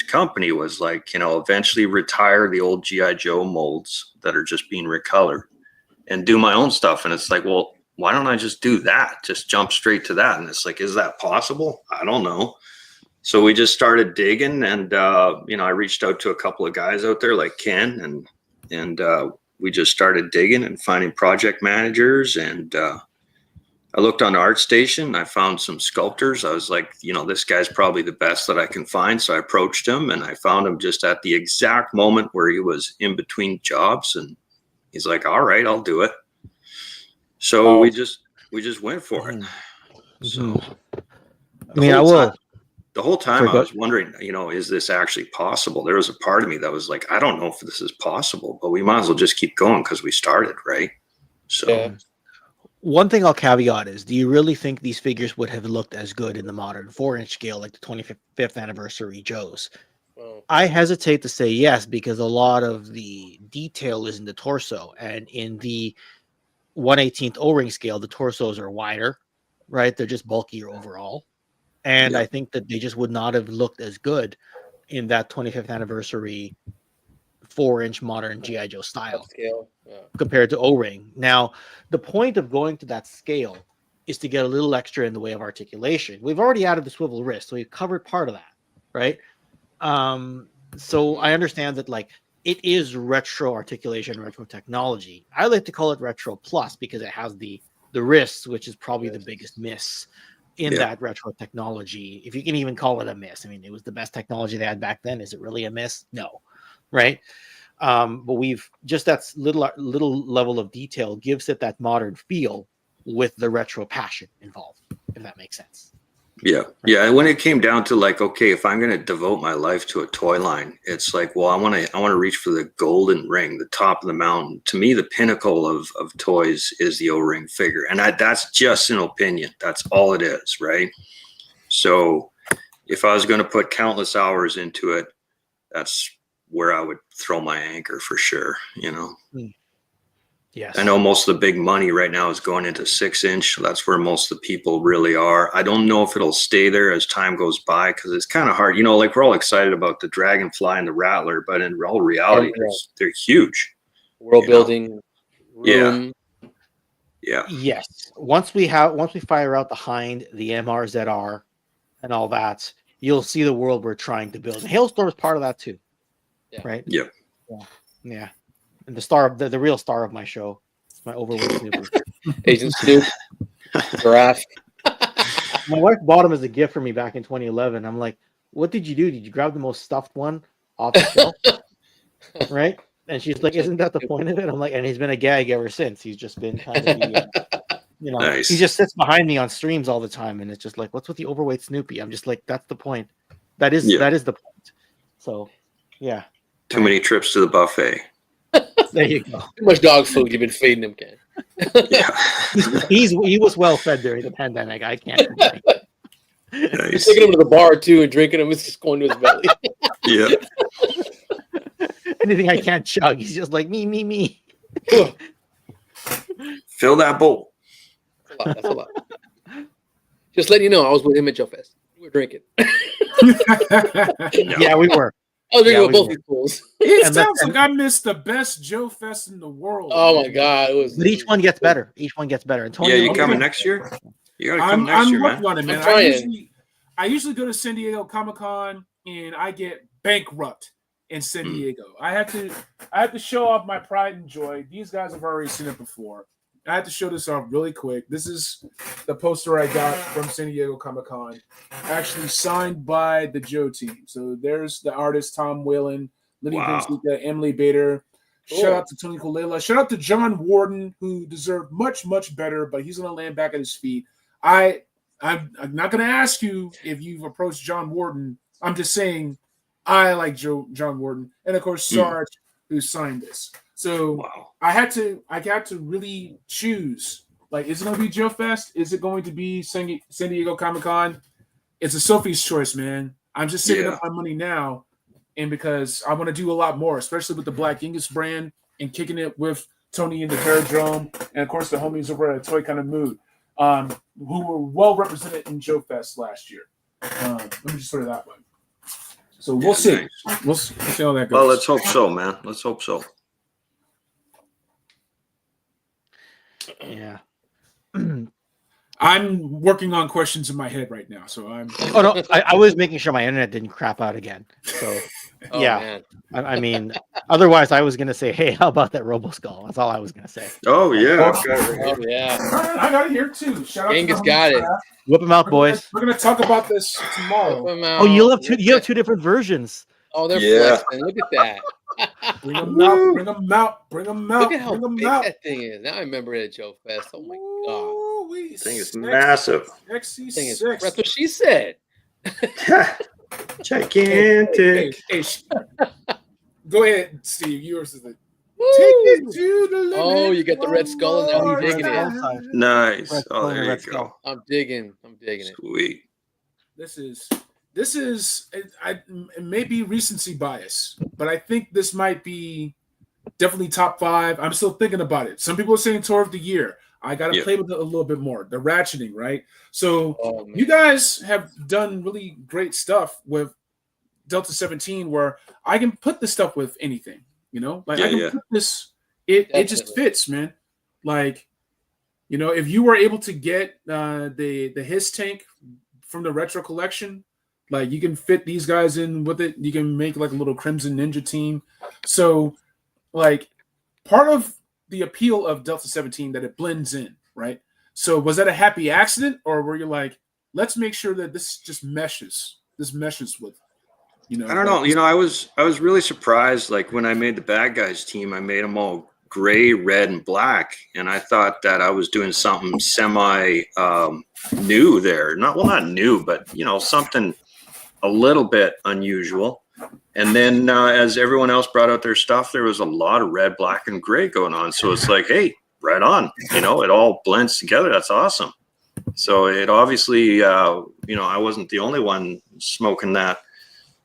company, was like, eventually retire the old G.I. Joe molds that are just being recolored and do my own stuff. And it's like, well, why don't I just do that? Just jump straight to that. And it's like, is that possible? I don't know. So we just started digging, and I reached out to a couple of guys out there like Ken, and we just started digging and finding project managers. And I looked on ArtStation. I found some sculptors. I was like, this guy's probably the best that I can find. So I approached him, and I found him just at the exact moment where he was in between jobs, and he's like, all right, I'll do it. So we just went for it. So the whole time I was wondering, is this actually possible? There was a part of me that was like, I don't know if this is possible, but we might as well just keep going because we started, right? So one thing I'll caveat is, do you really think these figures would have looked as good in the modern 4-inch scale, like the 25th anniversary Joes? I hesitate to say yes, because a lot of the detail is in the torso, and in the 1/18th O-ring scale, the torsos are wider, right? They're just bulkier overall. And I think that they just would not have looked as good in that 25th anniversary 4-inch modern G.I. Joe style compared to O-ring. Now, the point of going to that scale is to get a little extra in the way of articulation. We've already added the swivel wrist, so we've covered part of that, right? So I understand that, like, it is retro articulation, retro technology. I like to call it retro plus because it has the wrists, which is probably the biggest miss in that retro technology, if you can even call it a miss. I mean, it was the best technology they had back then. Is it really a miss? No, right? But we've just, that little level of detail gives it that modern feel with the retro passion involved, if that makes sense. Yeah. Yeah. And when it came down to like, okay, if I'm going to devote my life to a toy line, it's like, well, I want to reach for the golden ring, the top of the mountain. To me, the pinnacle of toys is the O-ring figure. And that's just an opinion. That's all it is. Right. So if I was going to put countless hours into it, that's where I would throw my anchor for sure. Yes. I know most of the big money right now is going into 6-inch. So that's where most of the people really are. I don't know if it'll stay there as time goes by because it's kind of hard. You know, like we're all excited about the Dragonfly and the Rattler, but in all reality, they're huge. World building, room. Yeah. Yes. Once we fire out the Hind, the MRZR, and all that, you'll see the world we're trying to build. And Hailstorm is part of that too. Yeah. Right? Yeah. Yeah. And the star of the real star of my show, my overweight Snoopy. Agent Snoop, Giraffe. My wife bought him as a gift for me back in 2011. I'm like, what did you do? Did you grab the most stuffed one off the shelf? Right? And she's like, isn't that the point of it? I'm like, and he's been a gag ever since. He's just been kind of you know, Nice. he just sits behind me on streams all the time, and it's just like, what's with the overweight Snoopy? I'm just like, that's the point. That is the point. So, yeah. Too many trips to the buffet. There you go. Too much dog food you've been feeding him, Ken. Yeah. He was well fed during the pandemic. I can't complain. Nice. Taking him to the bar too and drinking him, it's just going to his belly. Yeah. Anything I can't chug, he's just like me. Fill that bowl. That's a lot. Just letting you know, I was with him at Joe Fest. We were drinking. Yeah, we were. I was drinking with both these fools. It sounds like I missed the best Joe Fest in the world. Oh my god! But each one gets better. Each one gets better. And Tony, Yeah, you coming next year? You gotta come next year, man. On it, man. I'm trying. I usually go to San Diego Comic-Con and I get bankrupt in San Diego. I have to show off my pride and joy. These guys have already seen it before. I have to show this off really quick. This is the poster I got from San Diego Comic-Con, actually signed by the Joe team. So there's the artist Tom Whalen, Lenny Benzica, Emily Bader. Cool. Shout out to Tony Colella. Shout out to John Warden, who deserved much, much better, but he's going to land back at his feet. I'm not going to ask you if you've approached John Warden. I'm just saying I like John Warden. And, of course, Sarge, who signed this. So I got to really choose. Like, is it going to be Joe Fest? Is it going to be San Diego Comic-Con? It's a Sophie's choice, man. I'm just saving up my money now. And because I want to do a lot more, especially with the Black Genghis brand and kicking it with Tony and the Terrordrome, and of course the homies over at Toy Kind of Mood, who were well represented in Joe Fest last year. Let me just put it that way. So we'll see. Nice. We'll see how that goes. Well, let's hope so, man. Let's hope so. Yeah. I'm working on questions in my head right now, so I'm. Oh no, I was making sure my internet didn't crap out again. So yeah, I mean, otherwise I was gonna say, hey, how about that Robo Skull? That's all I was gonna say. Oh yeah, I got it here too. Shout out Genghis got it. Whip them out, boys. We're gonna talk about this tomorrow. Oh, you have two different versions. Oh, they're flexing. Look at that. Bring them out. Bring them out. Bring them out. Look at how big that thing is. Now I remember it at Joe Fest. Oh my god. This thing is massive. XC6. That's what she said. Gigantic. Hey, go ahead, Steve. Yours is the. Take it to the limit. Oh, you got the red skull, and now you're digging it. Nice. Oh, there you go. I'm digging it. Sweet. This is it may be recency bias, but I think this might be definitely top 5. I'm still thinking about it. Some people are saying tour of the year. I got to play with it a little bit more. The ratcheting, right? So you guys have done really great stuff with Delta-17 where I can put this stuff with anything, you know? Like I can put this, it just fits, man. Like, you know, if you were able to get the HISS tank from the retro collection, like you can fit these guys in with it. You can make like a little Crimson Ninja team. So like part of the appeal of Delta-17 that it blends in, right? So was that a happy accident, or were you like, let's make sure that this just meshes? This meshes with, you know. I don't know. You know, I was really surprised. Like when I made the bad guys team, I made them all gray, red, and black, and I thought that I was doing something semi new there. Not new, but you know, something a little bit unusual. And then as everyone else brought out their stuff, there was a lot of red, black, and gray going on. So it's like, hey, right on. You know, it all blends together. That's awesome. So it obviously, you know, I wasn't the only one smoking that,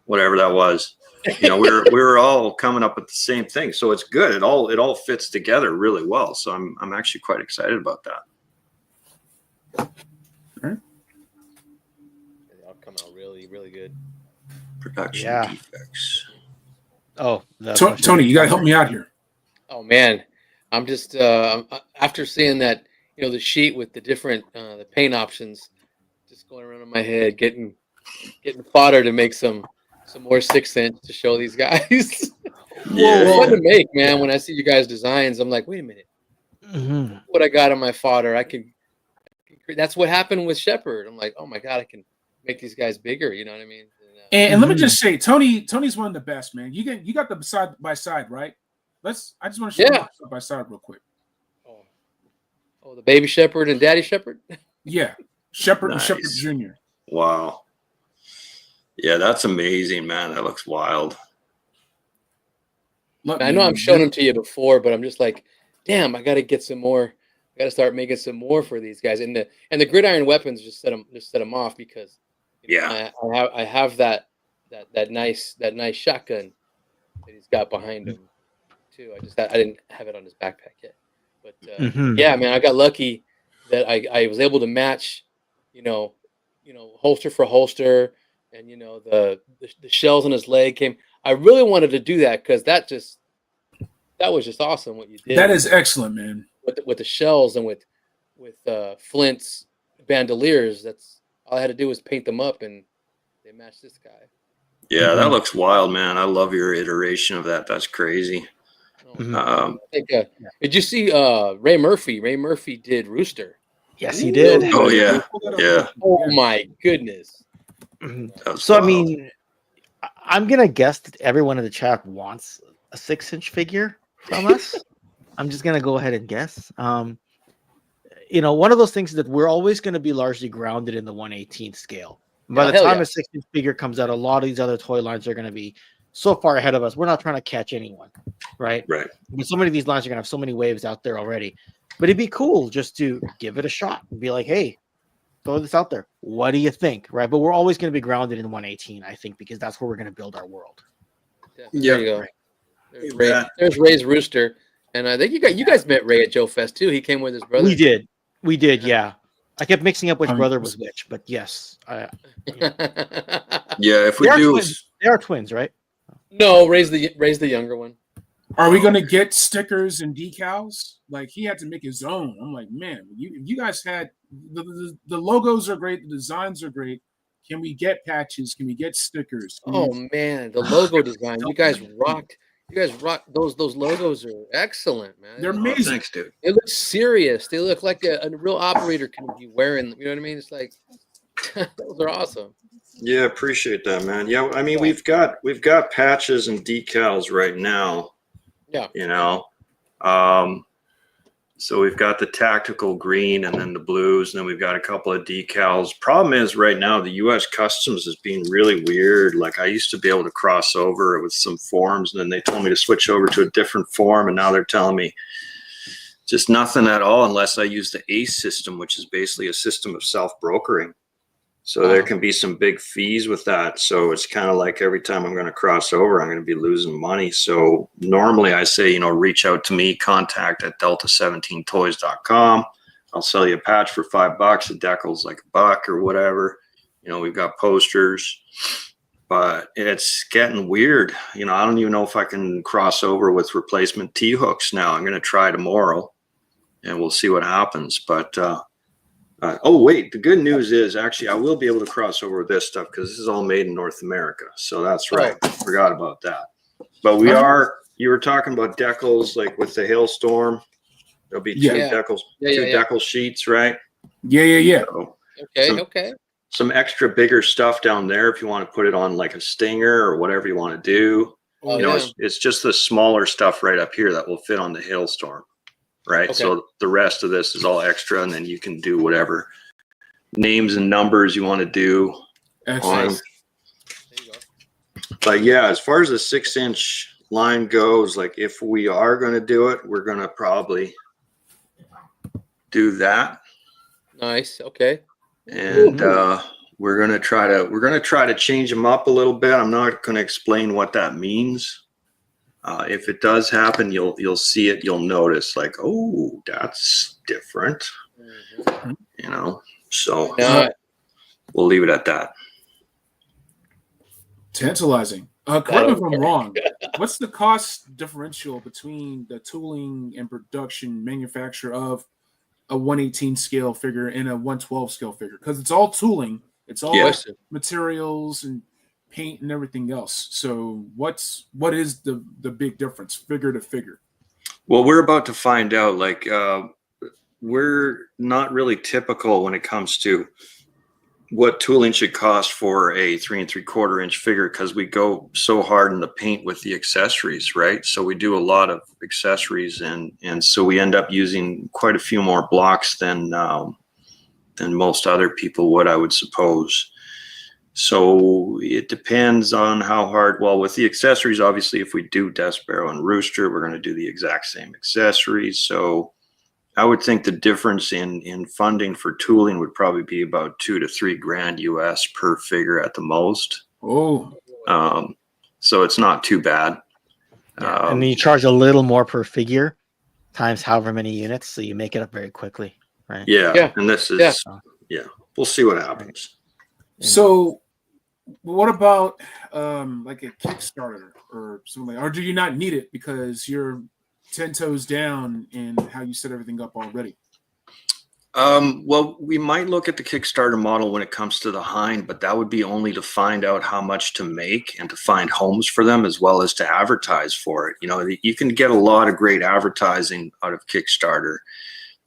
whatever that was. you know, we were all coming up with the same thing. So it's good. It all fits together really well. So I'm actually quite excited about that. Right. They'll come out really, really good. Production defects. Oh, Tony, you gotta help me out here. Oh man, I'm just after seeing that, you know, the sheet with the different the paint options, just going around in my head, getting fodder to make some more 6-inch to show these guys. Yeah. It's fun to make, man. When I see you guys' designs, I'm like, wait a minute, what I got on my fodder, I can. That's what happened with Shepherd. I'm like, oh my god, I can make these guys bigger. You know what I mean? And let me just say, Tony's one of the best, man. You got the side by side, right? I just want to show you side by side real quick. Oh, the baby Shepherd and Daddy Shepherd. Yeah, Shepherd Nice. and Shepherd Jr. Wow. Yeah, that's amazing, man. That looks wild. Look, I know I'm showing them to you before, but I'm just like, damn, I got to get some more. I got to start making some more for these guys. And the gridiron weapons just set them off because I have that nice shotgun that he's got behind him too. I didn't have it on his backpack yet, but yeah, man, I got lucky that I was able to match, you know, holster for holster, and you know the shells on his leg came. I really wanted to do that because that was just awesome what you did. That is excellent, man. With the shells and with Flint's bandoliers, that's all I had to do was paint them up and they matched this guy. Yeah, that looks wild, man. I love your iteration of that. That's crazy. I think, did you see Ray Murphy? Ray Murphy did Rooster. Yes, he did. Oh yeah, yeah. Oh my goodness. So wild. I mean, I'm gonna guess that everyone in the chat wants a 6-inch figure from us. I'm just gonna go ahead and guess. You know, one of those things that we're always going to be largely grounded in the 1/18th scale. By the time a 6-inch figure comes out, a lot of these other toy lines are going to be so far ahead of us. We're not trying to catch anyone, right? Right. But so many of these lines are going to have so many waves out there already. But it'd be cool just to give it a shot and be like, hey, throw this out there. What do you think? Right. But we're always going to be grounded in 1/18, I think, because that's where we're going to build our world. There you go. There's Ray's Rooster. And I think you guys met Ray at Joe Fest too. He came with his brother. We did, yeah. I kept mixing up which brother was which, but yes. Yeah, if we do, they are twins, right? No, Ray's the younger one. Are we gonna get stickers and decals? Like he had to make his own. I'm like, man, you guys had the logos are great, the designs are great. Can we get patches? Can we get stickers? Man, the logo design. You guys rocked. You guys rock those logos are excellent, man. They're amazing. Thanks, dude. They look serious. They look like a real operator can be wearing. You know what I mean? It's like those are awesome. Yeah, appreciate that, man. Yeah, I mean we've got patches and decals right now. Yeah. You know. So we've got the tactical green and then the blues, and then we've got a couple of decals. Problem is right now the US Customs is being really weird. Like I used to be able to cross over with some forms, and then they told me to switch over to a different form, and now they're telling me just nothing at all unless I use the ACE system, which is basically a system of self-brokering. So there can be some big fees with that. So it's kind of like every time I'm going to cross over, I'm going to be losing money. So normally I say, you know, reach out to me, contact@delta17toys.com. I'll sell you a patch for $5. A decal's like $1 or whatever. You know, we've got posters, but it's getting weird. You know, I don't even know if I can cross over with replacement T-hooks now. I'm going to try tomorrow and we'll see what happens. But, oh wait, the good news is actually I will be able to cross over with this stuff because this is all made in North America. So that's right. Forgot about that. But you were talking about decals like with the hailstorm. There'll be two decals, decal sheets, right? Yeah. So Okay. Some extra bigger stuff down there if you want to put it on like a Stinger or whatever you want to do. It's just the smaller stuff right up here that will fit on the hailstorm. Right. Okay. So the rest of this is all extra, and then you can do whatever names and numbers you want to do. Excellent. But yeah, as far as the 6-inch line goes, like if we are going to do it, we're going to probably do that. Nice. Okay. And we're gonna try to change them up a little bit. I'm not gonna explain what that means. If it does happen, you'll see it. You'll notice, like, oh, that's different. You know, so we'll leave it at that. Tantalizing. Correct me if I'm wrong. What's the cost differential between the tooling and production manufacture of a 118 scale figure and a 112 scale figure? Because it's all tooling, it's all materials and paint and everything else. So what is the big difference, figure to figure? Well, we're about to find out. Like, we're not really typical when it comes to what tooling should cost for a 3 3/4 inch figure, because we go so hard in the paint with the accessories, right? So we do a lot of accessories, and so we end up using quite a few more blocks than most other people would, I would suppose. So it depends on how hard. Well, with the accessories, obviously, if we do desk barrel and rooster, we're going to do the exact same accessories. So I would think the difference in funding for tooling would probably be about $2 to $3 grand US per figure at the most. Oh, so it's not too bad. And then you charge a little more per figure times however many units, so you make it up very quickly, right? Yeah. And this is we'll see what happens. So what about like a Kickstarter or something, or do you not need it because you're 10 toes down in how you set everything up already? Well, we might look at the Kickstarter model when it comes to the hind, but that would be only to find out how much to make and to find homes for them, as well as to advertise for it. You know, you can get a lot of great advertising out of Kickstarter.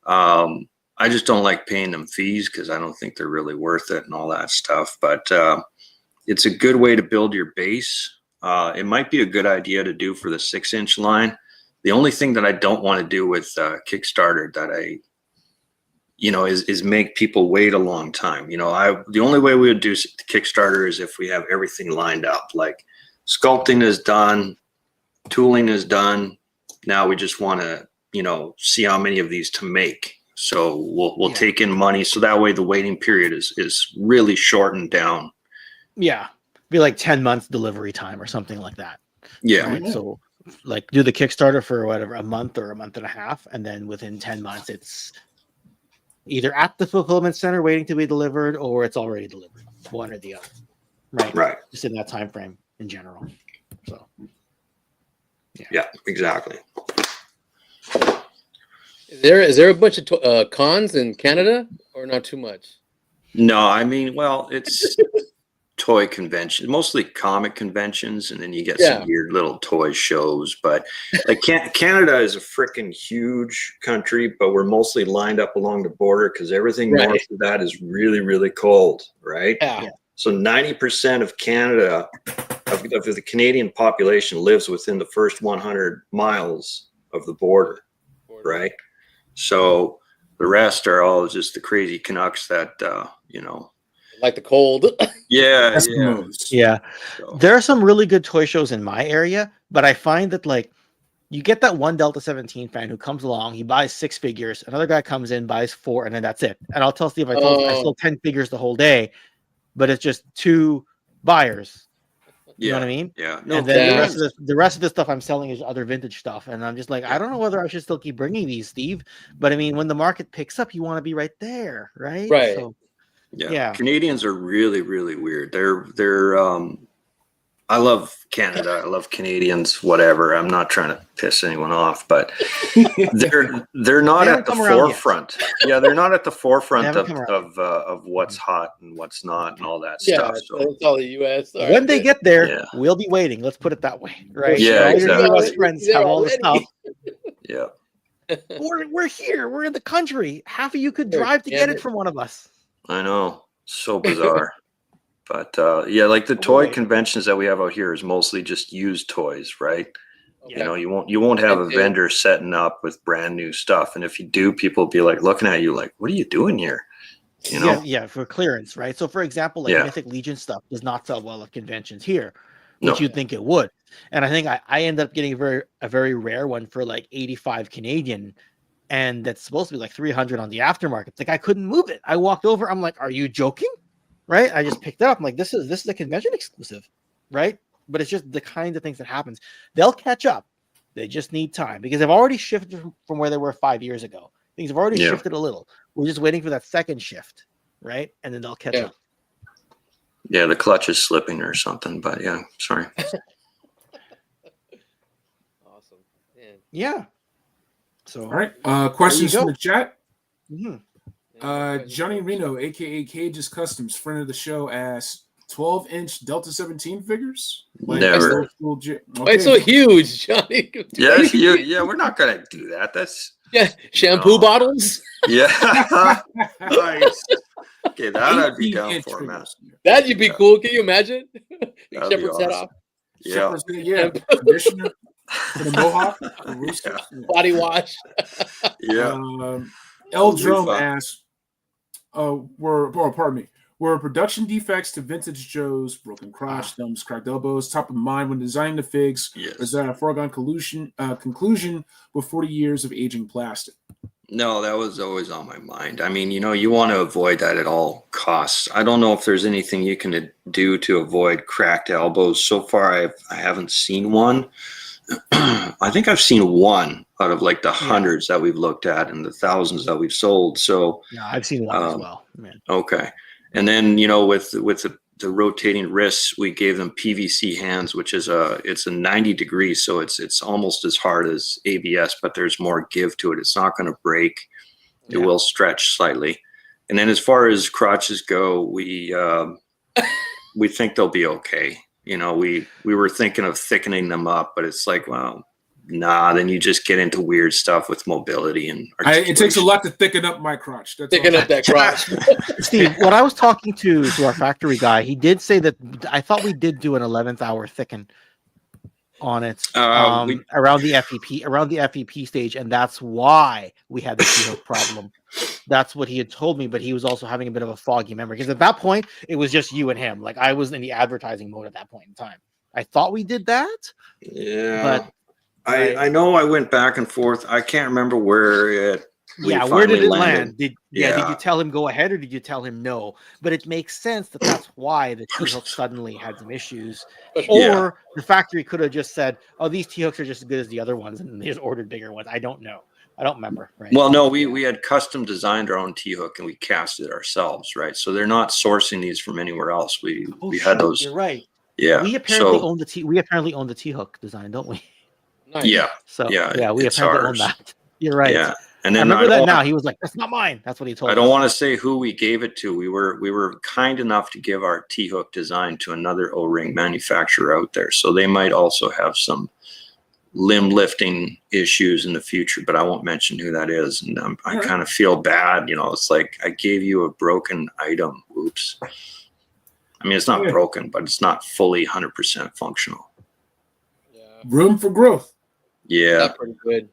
I just don't like paying them fees because I don't think they're really worth it and all that stuff. But it's a good way to build your base. It might be a good idea to do for the 6-inch line. The only thing that I don't want to do with Kickstarter that is make people wait a long time. You know, the only way we would do Kickstarter is if we have everything lined up. Like, sculpting is done, tooling is done. Now we just want to, see how many of these to make. So we'll take in money, so that way the waiting period is really shortened down. Yeah, be like 10 months delivery time or something like that. Yeah. Right? So like do the Kickstarter for whatever, a month or a month and a half, and then within 10 months it's either at the fulfillment center waiting to be delivered, or it's already delivered, one or the other. Right. Just in that time frame in general. So yeah, exactly. Is there a bunch of cons in Canada, or not too much? No, I mean, well, it's toy conventions, mostly comic conventions, and then you get some weird little toy shows. But like Canada is a freaking huge country, but we're mostly lined up along the border because everything north of that is really, really cold, right? Yeah. So 90% of Canada, of the Canadian population, lives within the first 100 miles of the border, right? So the rest are all just the crazy Canucks that, like the cold. Yeah. So there are some really good toy shows in my area, but I find that like you get that one Delta-17 fan who comes along, he buys 6 figures, another guy comes in, buys 4, and then that's it. And I'll tell Steve, I sold 10 figures the whole day, but it's just 2 buyers. You know what I mean? Yeah. No, and then the rest of the stuff I'm selling is other vintage stuff. And I'm just like, I don't know whether I should still keep bringing these, Steve. But I mean, when the market picks up, you want to be right there, right? Right. So, yeah. Canadians are really, really weird. They're I love Canada. I love Canadians, whatever. I'm not trying to piss anyone off, but they're not at the forefront. Yeah, they're not at the forefront of what's hot and what's not and all that stuff. So it's all the US. When they get there, we'll be waiting. Let's put it that way. Right. Yeah, exactly. US friends have all the stuff. Yeah. We're here. We're in the country. Half of you could drive to get it from one of us. I know. So bizarre. But like the toy conventions that we have out here is mostly just used toys, right? Okay. You won't have a vendor setting up with brand new stuff, and if you do, people will be like looking at you like, "What are you doing here?" Yeah, for clearance, right? So, for example, like Mythic Legion stuff does not sell well at conventions here, which you'd think it would. And I think I ended up getting a very rare one for like 85 Canadian, and that's supposed to be like 300 on the aftermarket. Like I couldn't move it. I walked over. I'm like, "Are you joking?" right? I just picked it up. I'm like, this is a convention exclusive, right? But it's just the kinds of things that happens. They'll catch up. They just need time because they've already shifted from where they were 5 years ago. Things have already shifted a little. We're just waiting for that second shift, right? And then they'll catch up. Yeah, the clutch is slipping or something, but yeah, sorry. Awesome. Man. Yeah. So, all right. Questions from the chat. Mm-hmm. Johnny Reno, aka Cage's Customs, friend of the show, asks 12-inch Delta-17 figures. Never. Okay. Why so huge, Johnny? Yes, yeah, we're not gonna do that. That's shampoo bottles. Yeah. Nice. Okay, that I'd be down for, man. That'd be cool. Can you imagine? That'd be awesome. Yeah. Conditioner for the mohawk, body wash. L-Drome asks, were production defects to vintage Joe's broken crotch, thumbs, cracked elbows top of mind when designing the figs? Yes. Or is that a foregone conclusion with 40 years of aging plastic? No, that was always on my mind. I mean, you want to avoid that at all costs. I don't know if there's anything you can do to avoid cracked elbows. So far, I haven't seen one. I think I've seen one out of like the hundreds that we've looked at and the thousands that we've sold. So yeah, I've seen one as well. Man. Okay. And then, with the rotating wrists, we gave them PVC hands, which is it's a 90 degrees. So it's almost as hard as ABS, but there's more give to it. It's not going to break. It will stretch slightly. And then as far as crotches go, we think they'll be okay. We were thinking of thickening them up, but it's like, well, nah, then you just get into weird stuff with mobility and it takes a lot to thicken up my crotch. Thicken up that crotch. Steve, when I was talking to our factory guy, he did say that I thought we did do an 11th hour thicken on it around the FEP stage, and that's why we had the T-hook problem. That's what he had told me, but he was also having a bit of a foggy memory because at that point it was just you and him. Like I was in the advertising mode at that point in time. I thought we did that. Yeah. But I know I went back and forth. I can't remember where it. Where did it land? Did you tell him go ahead or did you tell him no? But it makes sense that's why the T-hook suddenly had some issues. Or the factory could have just said, "Oh, these T-hooks are just as good as the other ones," and they just ordered bigger ones. I don't know. I don't remember. Right? Well, no, we had custom designed our own T-hook and we cast it ourselves, right? So they're not sourcing these from anywhere else. We had those. You're right. Yeah. We apparently own the T-hook design, don't we? Nice. Yeah. So we apparently own that. You're right. Yeah. And then I remember that now. He was like, "That's not mine." That's what he told me. I don't want to say who we gave it to. We were kind enough to give our T-hook design to another O-ring manufacturer out there. So they might also have some limb lifting issues in the future, but I won't mention who that is. And I kind of feel bad. It's like I gave you a broken item. Oops. I mean, it's not broken, but it's not fully 100% functional. Yeah. Room for growth. Yeah. That's pretty good.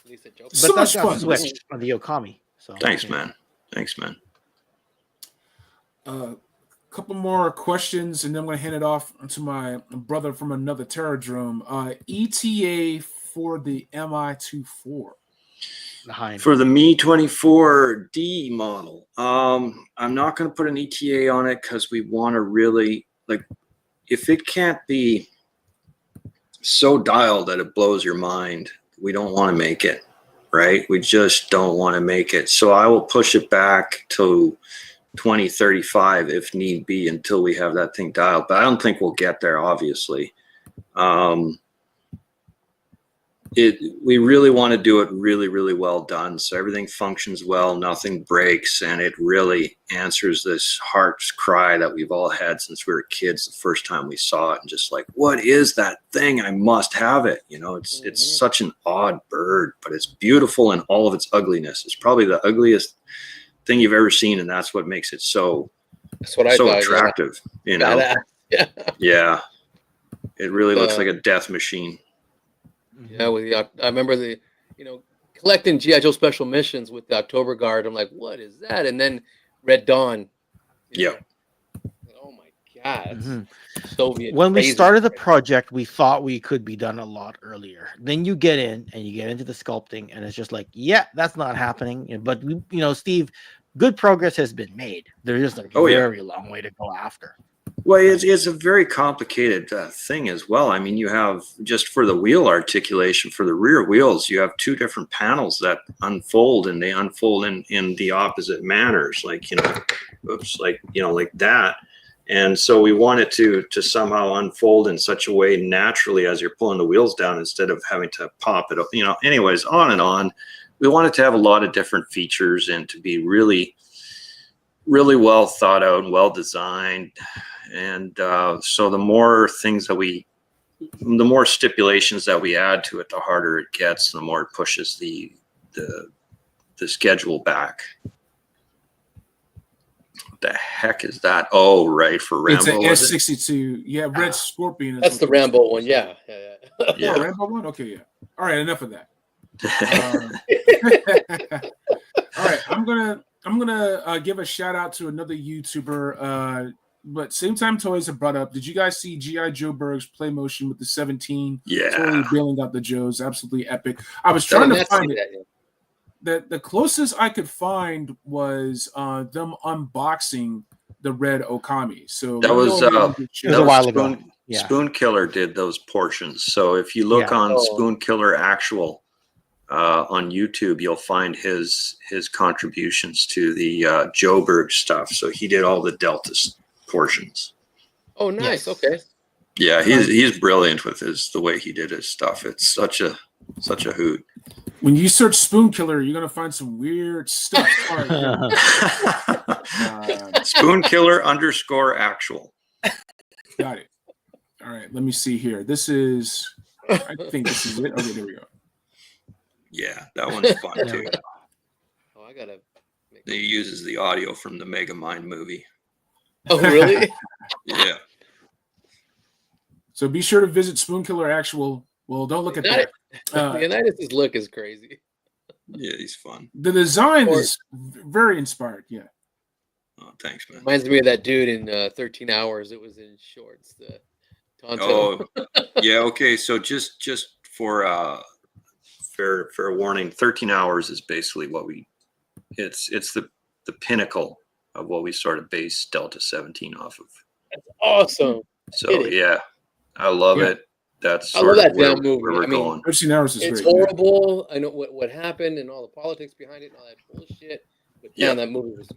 At least it jokes. But that's got switched on the Okami. So Thanks, man. Couple more questions, and then I'm going to hand it off to my brother from another Terrordrome. ETA for the MI24. For the Mi-24D model, I'm not going to put an ETA on it because we want to really, if it can't be so dialed that it blows your mind, we don't want to make it, right? We just don't want to make it. So I will push it back to 2035 if need be until we have that thing dialed. But I don't think we'll get there, obviously. We really want to do it really, really well done. So everything functions well, nothing breaks, and it really answers this heart's cry that we've all had since we were kids the first time we saw it, and just like, what is that thing? I must have it. It's such an odd bird, but it's beautiful in all of its ugliness. It's probably the ugliest thing you've ever seen, and that's what makes it so attractive. Yeah. It really looks like a death machine. Yeah, I remember collecting G.I. Joe special missions with the October Guard. I'm like, what is that? And then Red Dawn. Yeah. Oh my God. Soviet. When we started the project, we thought we could be done a lot earlier. Then you get in and you get into the sculpting, and it's just like, yeah, that's not happening. But Steve, good progress has been made. There's just a very long way to go after. Well, it's a very complicated thing as well. I mean, you have just for the wheel articulation for the rear wheels, you have two different panels that unfold, and they unfold in the opposite manners, like, you know, like that. And so we want it to somehow unfold in such a way naturally as you're pulling the wheels down instead of having to pop it up, you know. Anyways, on and on. We want it to have a lot of different features and to be really, really well thought out and well designed. And so the more stipulations that we add to it, the harder it gets, the more it pushes the schedule back. What the heck is that? Oh, right, for Rambo. It's an S62. Yeah, Red Scorpion. That's the Rambo one. Yeah. Yeah, Rambo one. Okay, yeah. All right, enough of that. All right, I'm gonna give a shout out to another YouTuber. But same time toys have brought up. Did you guys see G.I. Joe Berg's play motion with the 17? Yeah, totally bailing out the Joes. Absolutely epic. I was trying to find it. The closest I could find was them unboxing the red Okami. So that was a while ago. Spoon Killer did those portions. So if you look on Spoon Killer Actual on YouTube, you'll find his contributions to the Joburg stuff. So he did all the Delta portions. Oh, nice. Okay. Yeah, he's brilliant with the way he did his stuff. It's such a hoot. When you search Spoon Killer, you're gonna find some weird stuff. Spoon Killer _ Actual. Got it. All right, let me see here. This is, I think this is it. Okay, there we go. Yeah, that one's fun too. Oh, I gotta. He uses the audio from the Megamind movie. Oh, really? Yeah. So be sure to visit Spoon Killer Actual. Well, don't look at that. Leonidas' look is crazy. Yeah, he's fun. The design is very inspired. Yeah. Oh, thanks, man. Reminds me of that dude in 13 Hours. It was in shorts. The Tonto. Oh, yeah. Okay, so just for fair warning, 13 Hours is basically what it's the pinnacle of what we sort of base Delta-17 off of. That's awesome. So yeah, I love it. That's I love that where, damn movie. where we're going. 13 Hours is it's great, horrible. I know what happened and all the politics behind it and all that bullshit. But man, that movie was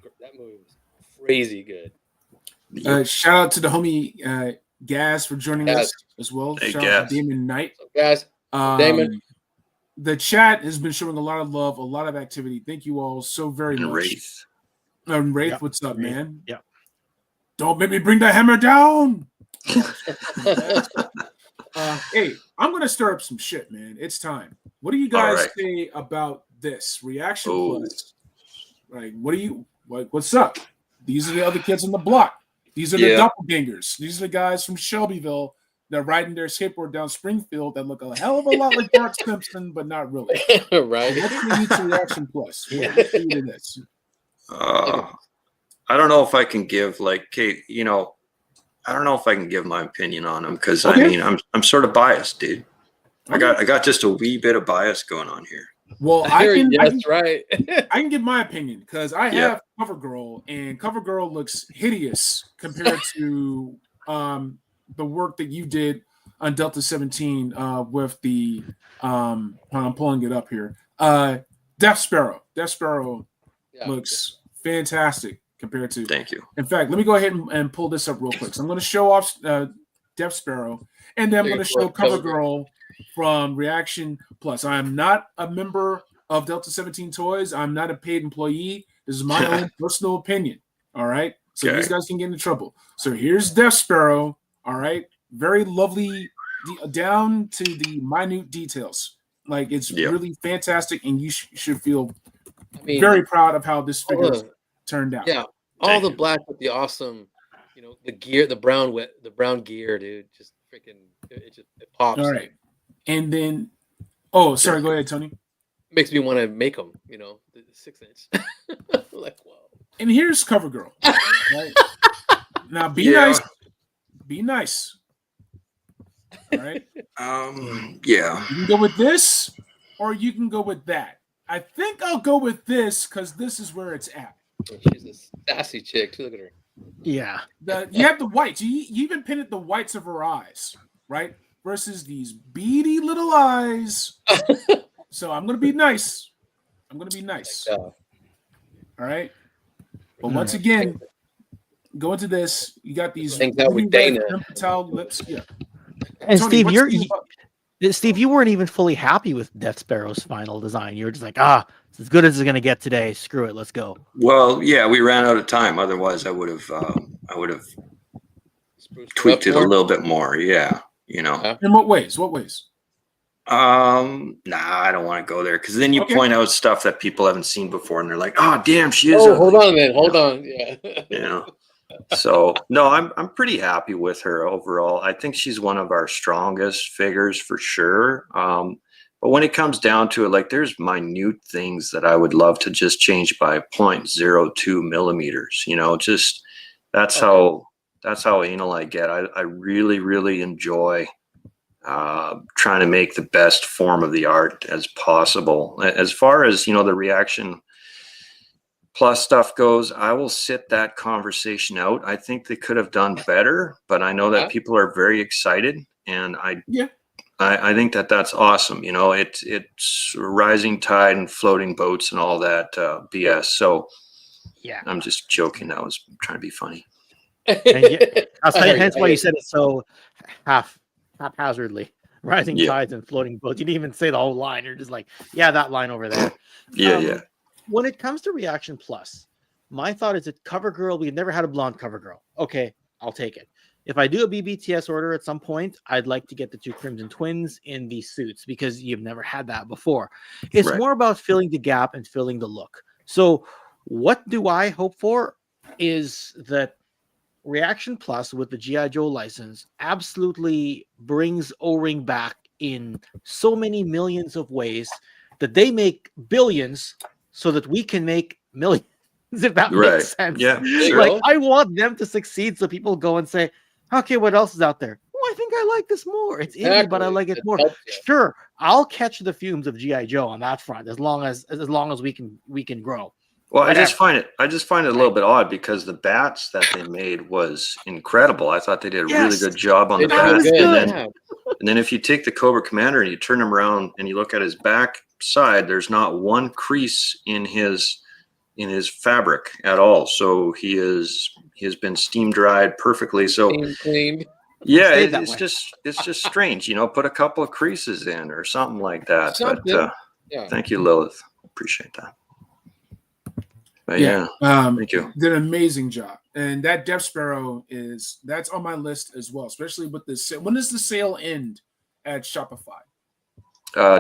crazy good. Shout out to the homie Gaz for joining us as well. Hey, shout Gaz. out to Damon Knight. Guys, Damon. The chat has been showing a lot of love, a lot of activity. Thank you all so very much. Wraith. Wraith, what's up, man? Yeah. Don't make me bring the hammer down. Hey, I'm gonna stir up some shit, man. It's time. What do you guys say about this reaction plus? Like, what's up? These are the other kids on the block. These are the doppelgangers. These are the guys from Shelbyville that are riding their skateboard down Springfield that look a hell of a lot like Bart Simpson, but not really. Right. So what's the need to reaction plus? What do you think of this? I don't know if I can give I don't know if I can give my opinion on them because I mean I'm sort of biased, dude. I got just a wee bit of bias going on here. Well, that's right. I can give my opinion because I have CoverGirl, and CoverGirl looks hideous compared to the work that you did on Delta-17 with the I'm pulling it up here. Death Sparrow. Death Sparrow looks fantastic compared to. Thank you. In fact, let me go ahead and pull this up real quick. So I'm going to show off Death Sparrow, and then I'm going to show CoverGirl from Reaction Plus. I am not a member of Delta-17 Toys. I'm not a paid employee. This is my own personal opinion. All right. So these guys can get into trouble. So here's Death Sparrow. All right. Very lovely, down to the minute details. Like, it's really fantastic, and you should feel very proud of how this figure turned out. Yeah. All the black with the awesome, the gear, the brown gear, dude. Just freaking, it pops. All right. And then, sorry, go ahead, Tony. Makes me want to make them, the 6-inch. Like, whoa. And here's CoverGirl. Right? Now, be nice. Be nice. All right. Yeah. You can go with this, or you can go with that. I think I'll go with this because this is where it's at. She's a sassy chick too. Look at her. Yeah. You have the whites. You even painted the whites of her eyes, right? Versus these beady little eyes. So I'm gonna be nice. All right. But once again, go into this. You got these Hangs out with Dana. lips. Yeah. And Tony, Steve, Steve, you weren't even fully happy with Death Sparrow's final design. You were just like, it's as good as it's gonna get today. Screw it, let's go. Well, yeah, we ran out of time. Otherwise, I would have tweaked it a little bit more. Yeah, you know. In what ways? Nah, I don't want to go there because then you point out stuff that people haven't seen before, and they're like, "Oh, damn, she is." Hold on a minute. Hold on. Yeah. You know. So no, I'm pretty happy with her overall. I think she's one of our strongest figures for sure. But when it comes down to it, like there's minute things that I would love to just change by 0.02 millimeters. You know, just that's how anal I get. I really, really enjoy trying to make the best form of the art as possible. As far as, the reaction plus stuff goes, I will sit that conversation out. I think they could have done better, but I know that people are very excited, and I think that that's awesome. It's rising tide and floating boats and all that BS. So yeah, I'm just joking. I was trying to be funny. Hence why you said it so haphazardly. Rising tides and floating boats. You didn't even say the whole line. You're just like, yeah, that line over there. Yeah. When it comes to Reaction Plus, my thought is that Cover Girl, we've never had a blonde Cover Girl. Okay, I'll take it. If I do a BBTS order at some point, I'd like to get the two Crimson Twins in these suits because you've never had that before. It's more about filling the gap and filling the look. So what do I hope for is that Reaction Plus with the G.I. Joe license absolutely brings O-Ring back in so many millions of ways that they make billions so that we can make millions, if that makes sense. Yeah, sure. Like, I want them to succeed so people go and say, okay, what else is out there? Oh, I think I like this more. It's indie, but I like it more. Sure, I'll catch the fumes of G.I. Joe on that front as long as we can grow. Well, I just find it a little bit odd because the bats that they made was incredible. I thought they did a really good job on the bats. And then if you take the Cobra Commander and you turn him around and you look at his back side, there's not one crease in his fabric at all. So he has been steam dried perfectly. So cleaned. Yeah, it's just strange, put a couple of creases in or something like that. But thank you, Lilith. Appreciate that. But thank you. Did an amazing job. And that Death Sparrow that's on my list as well, especially with this. When does the sale end at Shopify?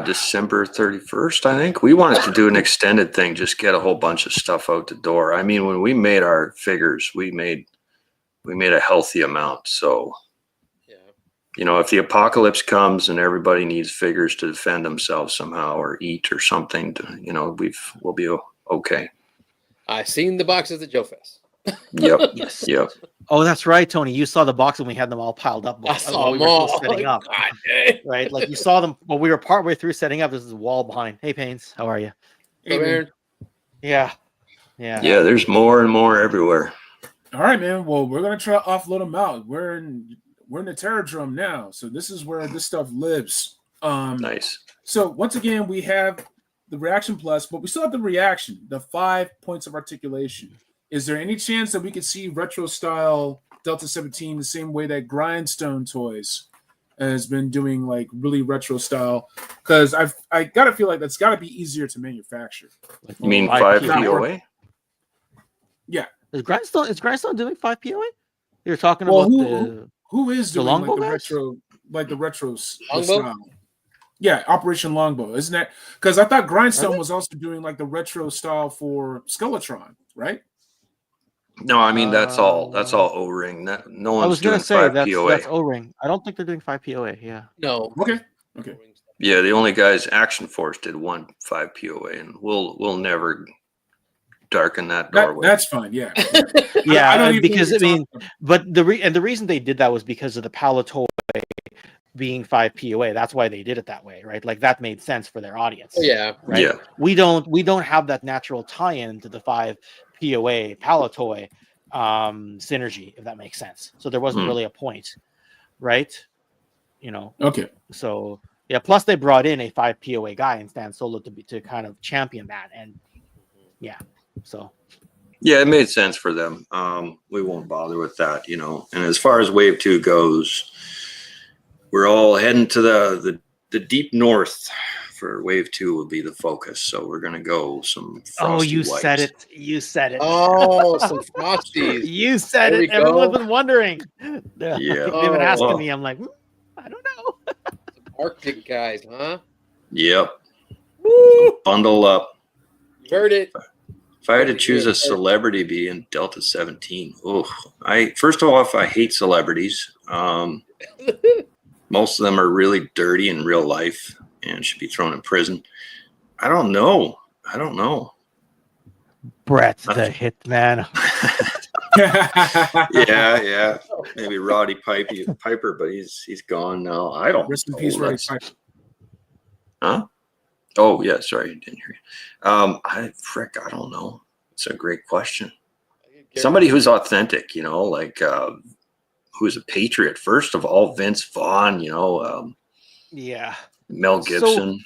December 31st, I think. We wanted to do an extended thing, just get a whole bunch of stuff out the door. I mean, when we made our figures, we made a healthy amount. So, if the apocalypse comes and everybody needs figures to defend themselves somehow or eat or something, we'll be okay. I seen the boxes at Joe Fest. Yep. Yes. Yep. Oh, that's right, Tony. You saw the box when we had them all piled up. I saw them all setting up. Right? Like you saw them when we were partway through setting up. This is a wall behind. Hey, Pains, how are you? Hey, yeah. Yeah, there's more and more everywhere. All right, man. Well, we're gonna try to offload them out. We're in the Terrordrome now, so this is where this stuff lives. Nice. So once again, we have the Reaction Plus, but we still have the Reaction, the 5 points of articulation. Is there any chance that we could see retro style Delta-17 the same way that Grindstone Toys has been doing, like really retro style? Because I gotta feel like that's gotta be easier to manufacture. You mean 5 POA? Yeah. Is Grindstone doing 5 POA? You're talking about who is doing like the retro style? Yeah, Operation Longbow, isn't that? Because I thought Grindstone was also doing like the retro style for Skeletron, right? No, I mean that's all O-ring. No one's I was gonna doing say 5 that's POA. O-ring. I don't think they're doing 5 POA. Yeah. No. Okay. Yeah, the only guys Action Force did 5 POA, and we'll never darken that doorway. That's fine. Yeah. Yeah, because but the reason they did that was because of the Palatoy being 5 POA. That's why they did it that way, right? Like that made sense for their audience. Oh, yeah. Right. Yeah. We don't have that natural tie-in to the 5 POA Palatoy synergy, if that makes sense. So there wasn't really a point, right? You know. Okay. So yeah. Plus they brought in a 5 POA guy in Stan Solo to kind of champion that, and yeah. So. Yeah, it made sense for them. We won't bother with that, you know. And as far as Wave 2 goes, we're all heading to the deep north for Wave 2 will be the focus. So we're going to go some frosty you whites. said it. You said it. Oh, some frosties. You said There it. we Everyone's go. been wondering. Yeah. They've been asking well. me. I'm like, I don't know. Some Arctic guys, huh? Yep. Woo! Bundle up. You heard it. If I had to choose a celebrity to be in Delta-17, first of all, if I hate celebrities, most of them are really dirty in real life and should be thrown in prison. I don't know. Brett the Hitman. yeah. Maybe Roddy Piper, but he's gone now. I don't. Rest in peace, Roddy Piper. Huh? Oh yeah, sorry, I didn't hear you. I don't know. It's a great question. Somebody who's authentic, you know, like who's a patriot. First of all, Vince Vaughn, you know, Yeah. Mel Gibson. So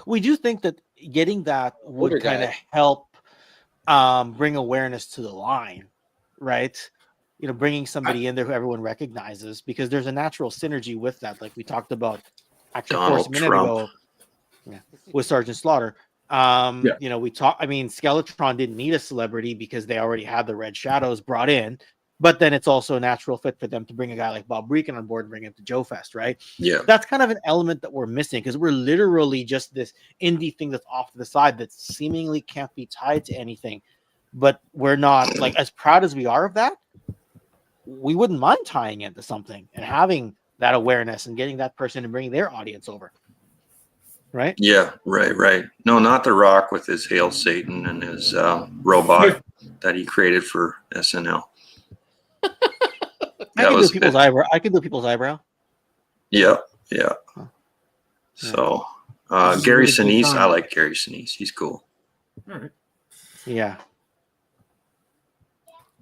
we do think that getting that would Older kind of guy. help bring awareness to the line, right? You know, bringing somebody in there who everyone recognizes, because there's a natural synergy with that, like we talked about actually of course, a minute ago with Sergeant Slaughter. You know, Skeletron didn't need a celebrity because they already had the Red Shadows brought in, but then it's also a natural fit for them to bring a guy like Bob Breakin on board and bring him to Joe Fest, right? Yeah. That's kind of an element that we're missing, because we're literally just this indie thing that's off to the side that seemingly can't be tied to anything, but we're not, like, as proud as we are of that, we wouldn't mind tying into something and having that awareness and getting that person and bringing their audience over. Right? Yeah, right. No, not The Rock with his Hail Satan and his robot that he created for SNL. I can do people's eyebrow. Yeah. So Gary Sinise, I like Gary Sinise. He's cool. All right. Yeah.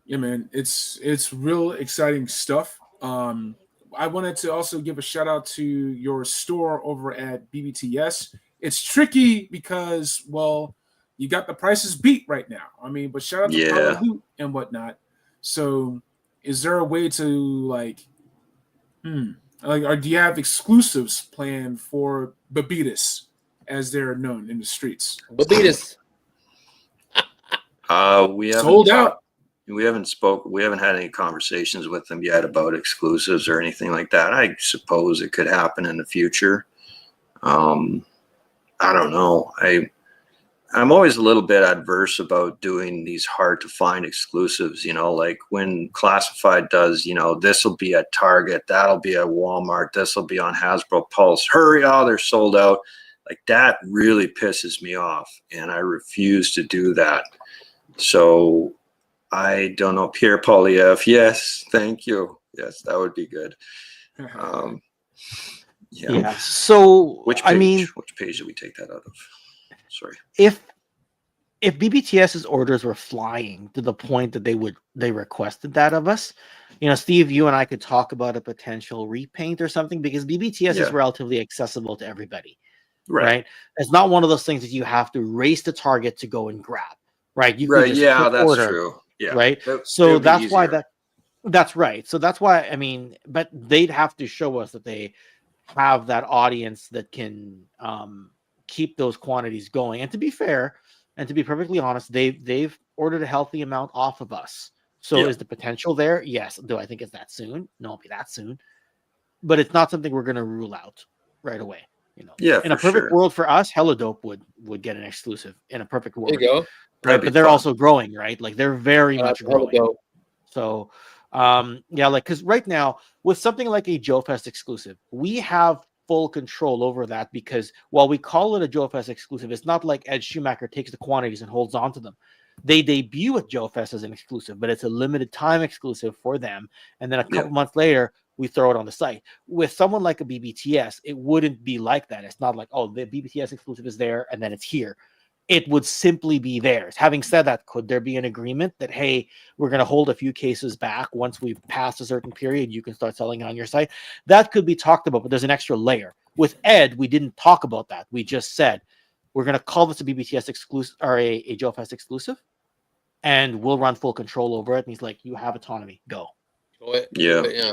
Yeah, man. It's real exciting stuff. I wanted to also give a shout out to your store over at BBTS. It's tricky because, well, you got the prices beat right now. I mean, but shout out to Paula Hoot and whatnot. So, is there a way to or do you have exclusives planned for Babitas, as they're known in the streets? Babitas. We haven't sold out. We haven't had any conversations with them yet about exclusives or anything like that. I suppose it could happen in the future. I don't know. I'm always a little bit adverse about doing these hard to find exclusives, you know, like when Classified does, you know, this will be at Target, that'll be at Walmart, this will be on Hasbro Pulse. Hurry, they're sold out. Like that really pisses me off, and I refuse to do that. So I don't know, Pierre Polyev. Yes, thank you. Yes, that would be good. Yeah. So which page did we take that out of? Sorry. If BBTS's orders were flying to the point that they requested that of us, you know, Steve, you and I could talk about a potential repaint or something, because BBTS is relatively accessible to everybody. Right. It's not one of those things that you have to race to Target to go and grab. Right. You right. Yeah, that's true. Yeah. Right. So that's why that's right. So that's why, I mean, but they'd have to show us that they have that audience that can keep those quantities going. And to be fair, and to be perfectly honest, they've ordered a healthy amount off of us. So is the potential there? Yes. Do I think it's that soon? No, it'll be that soon. But it's not something we're going to rule out right away. You know, in a perfect world for us, Hella Dope would get an exclusive in a perfect world. There you go. Right, but they're also growing, right? Like they're very much growing. So, because right now with something like a Joe Fest exclusive, we have full control over that, because while we call it a Joe Fest exclusive, it's not like Ed Schumacher takes the quantities and holds on to them. They debut at Joe Fest as an exclusive, but it's a limited time exclusive for them. And then a couple months later, we throw it on the site. With someone like a BBTS, it wouldn't be like that. It's not like, oh, the BBTS exclusive is there and then it's here. It would simply be theirs. Having said that, could there be an agreement that, hey, we're going to hold a few cases back once we've passed a certain period, you can start selling it on your site? That could be talked about, but there's an extra layer. With Ed, we didn't talk about that. We just said, we're going to call this a BBTS exclusive or a Joe Fest exclusive, and we'll run full control over it. And he's like, you have autonomy, go. Yeah.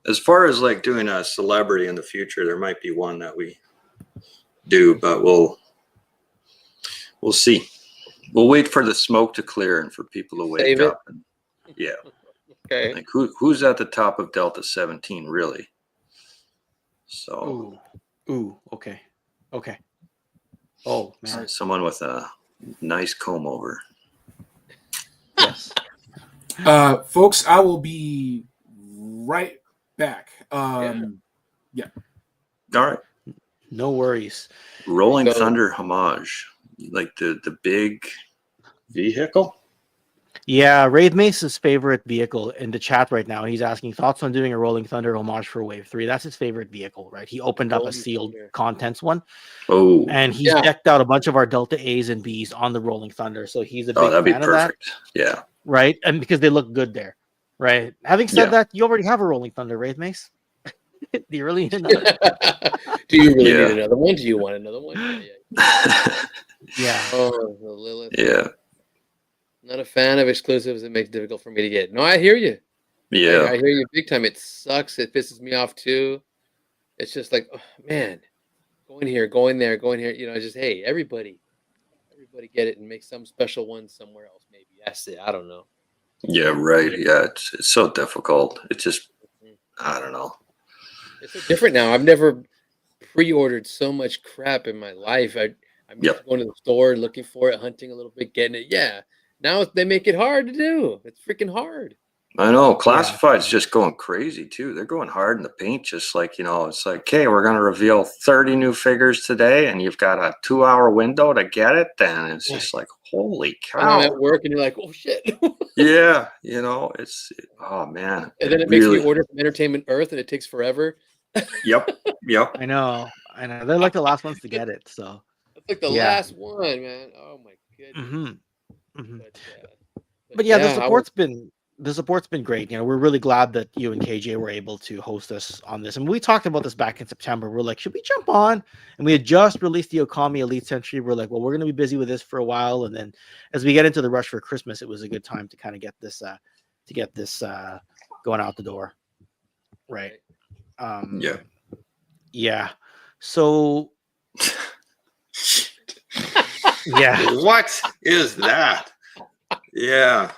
As far as like doing a celebrity in the future, there might be one that we do, but we'll see. We'll wait for the smoke to clear and for people to wake up. And, yeah. Okay. Like who's at the top of Delta-17 really? So. Ooh. Okay. Oh man. Someone with a nice comb over. Yes. Folks, I will be right back. Yeah. All right. No worries. Rolling Thunder homage. Like the big vehicle? Yeah, Wraith Mace's favorite vehicle in the chat right now. He's asking thoughts on doing a Rolling Thunder homage for Wave 3. That's his favorite vehicle, right? He opened up a sealed contents one. Oh. And he's decked out a bunch of our Delta A's and B's on the Rolling Thunder. So he's a big that'd fan be of that. perfect. Yeah. Right? And because they look good there. Right? Having said that, you already have a Rolling Thunder, Wraith Mace. Do you really need another? Do you really need another one? Do you want another one? Yeah. Oh, the Lilith. Yeah. Not a fan of exclusives. It makes it difficult for me to get. No, I hear you. Yeah. I hear you big time. It sucks. It pisses me off too. It's just like, oh, man, going here, going there, going here. You know, just, hey, everybody get it and make some special one somewhere else. Maybe that's it. I don't know. Yeah, right. Yeah, it's so difficult. It's just, I don't know. It's so different now. I've never pre-ordered so much crap in my life. I'm going to the store, looking for it, hunting a little bit, getting it. Yeah. Now they make it hard to do. It's freaking hard. I know. Classified's just going crazy too. They're going hard in the paint, just like, you know, it's like, okay, we're going to reveal 30 new figures today, and you've got a 2-hour window to get it. Then it's just like, holy cow. I'm at work, and you're like, oh shit. Yeah, you know, oh man. And then it makes me order from Entertainment Earth, and it takes forever. Yep. I know. They're like the last ones to get it. So it's like the last one, man. Oh my goodness. But yeah, the support's been great. You know, we're really glad that you and KJ were able to host us on this. And we talked about this back in September. We're like, should we jump on? And we had just released the Okami Elite Century. We're like, well, we're going to be busy with this for a while. And then as we get into the rush for Christmas, it was a good time to kind of get this going out the door. Right. Yeah. So yeah. What is that? Yeah.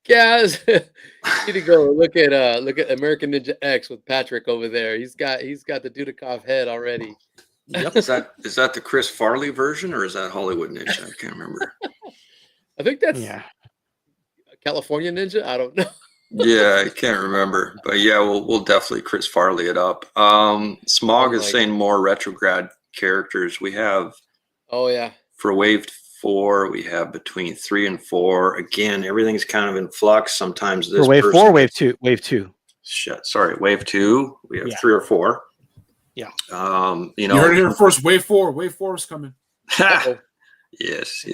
Guys, you need to go look at American Ninja X with Patrick over there. He's got the Dudikoff head already. Yep. Is that the Chris Farley version, or is that Hollywood Ninja? I can't remember. I think that's California Ninja. I don't know. Yeah, I can't remember, but yeah, we'll definitely Chris Farley it up. Smog is saying more retrograde characters. We have for Wave 4, we have between 3 and 4. Again, everything's kind of in flux. Sometimes this for Wave 4, Wave 2. Shit, sorry, Wave 2. We have 3 or 4. Yeah. You heard it here first. Wave 4. Wave 4 is coming. Yes.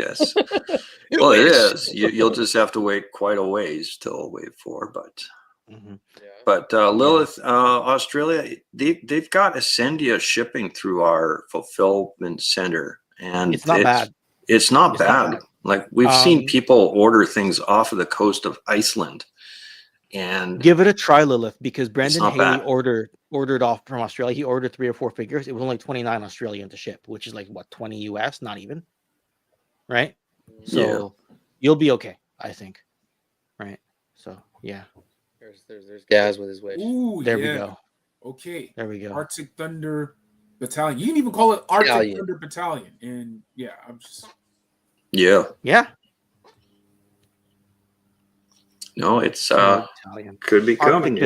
Well, it is. You'll just have to wait quite a ways till Wave 4, but Lilith, Australia, they've got Ascendia shipping through our fulfillment center, and it's not bad. It's not bad. Like we've seen people order things off of the coast of Iceland, and give it a try, Lilith, because Brendan Haley ordered off from Australia. He ordered 3 or 4 figures. It was only 29 Australian to ship, which is like what, 20 US, not even. Right? So you'll be okay, I think. Right? So yeah. There's Gaz with his wish. Ooh, there we go. Okay. There we go. Arctic Thunder Battalion. You can even call it Arctic Thunder Battalion. And I'm just Yeah. No, it's could be coming.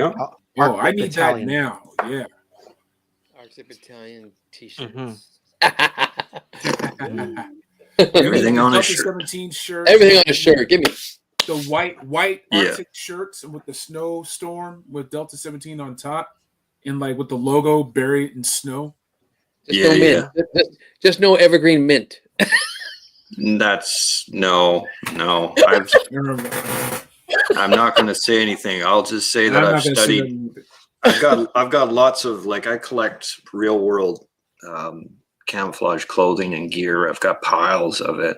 I need that now. Yeah. Arctic Battalion t-shirts. Everything on a shirt. 17 shirt. Everything on a shirt. Give me. the white Yeah. Arctic shirts with the snowstorm with Delta-17 on top, and like with the logo buried in snow. Just no mint. Just no evergreen mint. That's no. I'm not going to say anything. I'll just say that I've studied. I've got lots of, like, I collect real world camouflage clothing and gear. I've got piles of it.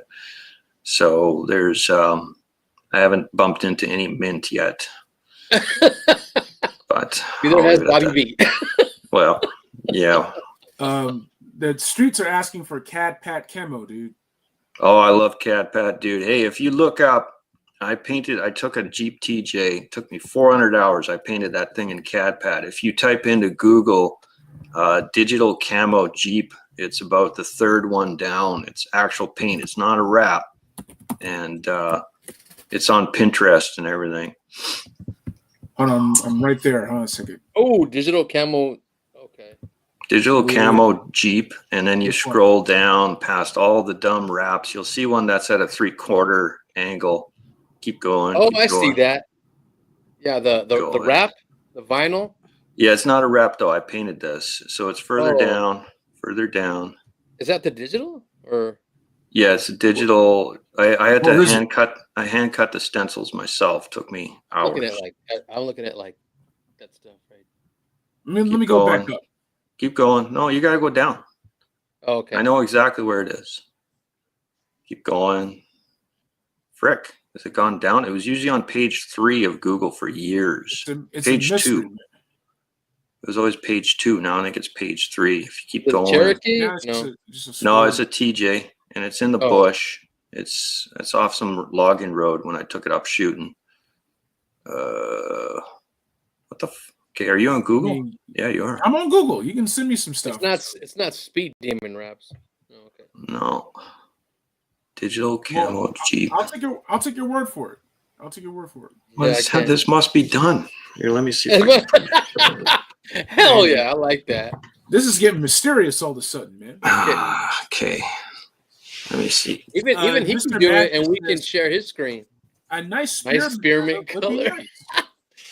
So there's I haven't bumped into any mint yet. But neither has Bobby B. Well, yeah. The streets are asking for Cad Pat camo, dude. Oh, I love Cad Pat, dude. Hey, if you look up, I took a Jeep TJ. It took me 400 hours. I painted that thing in Cad Pat. If you type into Google digital camo Jeep, it's about the third one down. It's actual paint. It's not a wrap. And it's on Pinterest and everything. Hold on, I'm right there. Hold on a second. Oh, digital camo. Okay. Digital camo Jeep, and then you scroll down past all the dumb wraps. You'll see one that's at a 3/4 angle. Keep going. Oh, keep I going. see that. Yeah, the wrap, the vinyl. Yeah, it's not a wrap though. I painted this, so it's further down. Further down. Is that the digital or? Yeah, it's a digital. I had to hand cut. I hand cut the stencils myself. Took me hours. I'm looking at like that stuff, right? Let me go back up. Keep going. No, you gotta go down. Oh, okay. I know exactly where it is. Keep going. Frick, has it gone down? It was usually on page 3 of Google for years. It's page a mystery, 2. Man. It was always page 2. Now I think it's page 3. If you keep the going. Cherokee? No, it's a TJ, and it's in the bush. It's off some logging road when I took it up shooting. What the? Okay, are you on Google? Yeah, you are. I'm on Google. You can send me some stuff. It's not speed demon wraps. Oh, okay. No. Digital camo Jeep. I'll take your word for it. I'll take your word for it. Yeah, this must be done. Here, let me see. Hell yeah, I like that. This is getting mysterious all of a sudden, man. Okay. Let me see. Even he can do it, and we can share his screen. A nice spearmint color.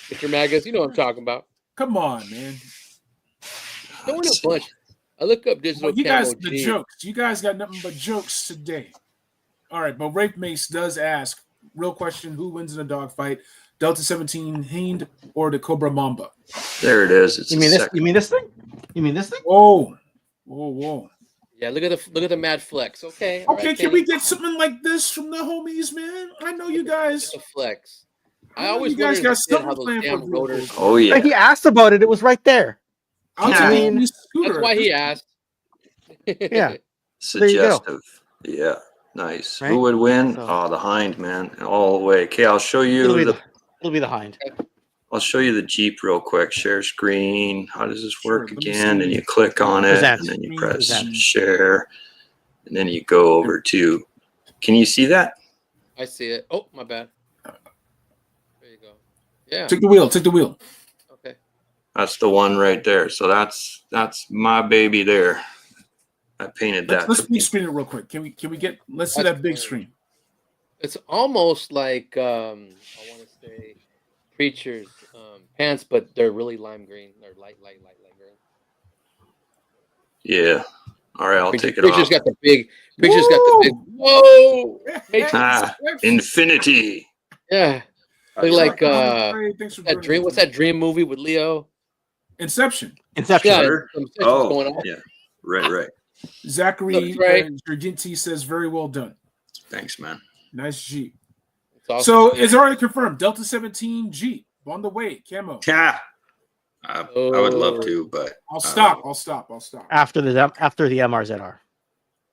Mr. Magus, you know what I'm talking about. Come on, man. Don't want a bunch. I look up digital you camo guys, the jokes. You guys got nothing but jokes today. All right, but Rape Mace does ask, real question, who wins in a dogfight? Delta-17 Hind or the Cobra Mamba? There it is. You mean this thing? You mean this thing? Whoa. Yeah, look at the mad flex. Okay. Okay, can we get something like this from the homies, man? I know you guys. The flex. I always you guys got something planned for rotors. Oh yeah. He asked about it. It was right there. That's why he asked. Yeah. Suggestive. Yeah. Nice. Right? Who would win? So, the Hind, man, all the way. Okay, I'll show you it'll be the Hind. I'll show you the Jeep real quick. Share screen. How does this work again? And you click on it, and then you press share, and then you go over to. Can you see that? I see it. Oh, my bad. There you go. Yeah. Take the wheel. Okay. That's the one right there. So that's my baby there. I painted that. Let's big screen it real quick. Can we get? Let's see that big screen. It's almost like I want to say Preacher's pants, but they're really lime green. They're light green. Yeah. All right, I'll take it Preacher's off. got the big. Preacher's got the big. Whoa! Infinity. Yeah. Like that dream. What's that dream movie with Leo? Inception. Yeah, going on. Yeah. Right. Zachary Gerginti says, very well done. Thanks, man. Nice Jeep. Awesome. So it's already confirmed. Delta-17 Jeep on the way. Camo. Yeah. I would love to, but I'll stop. After the MRZR.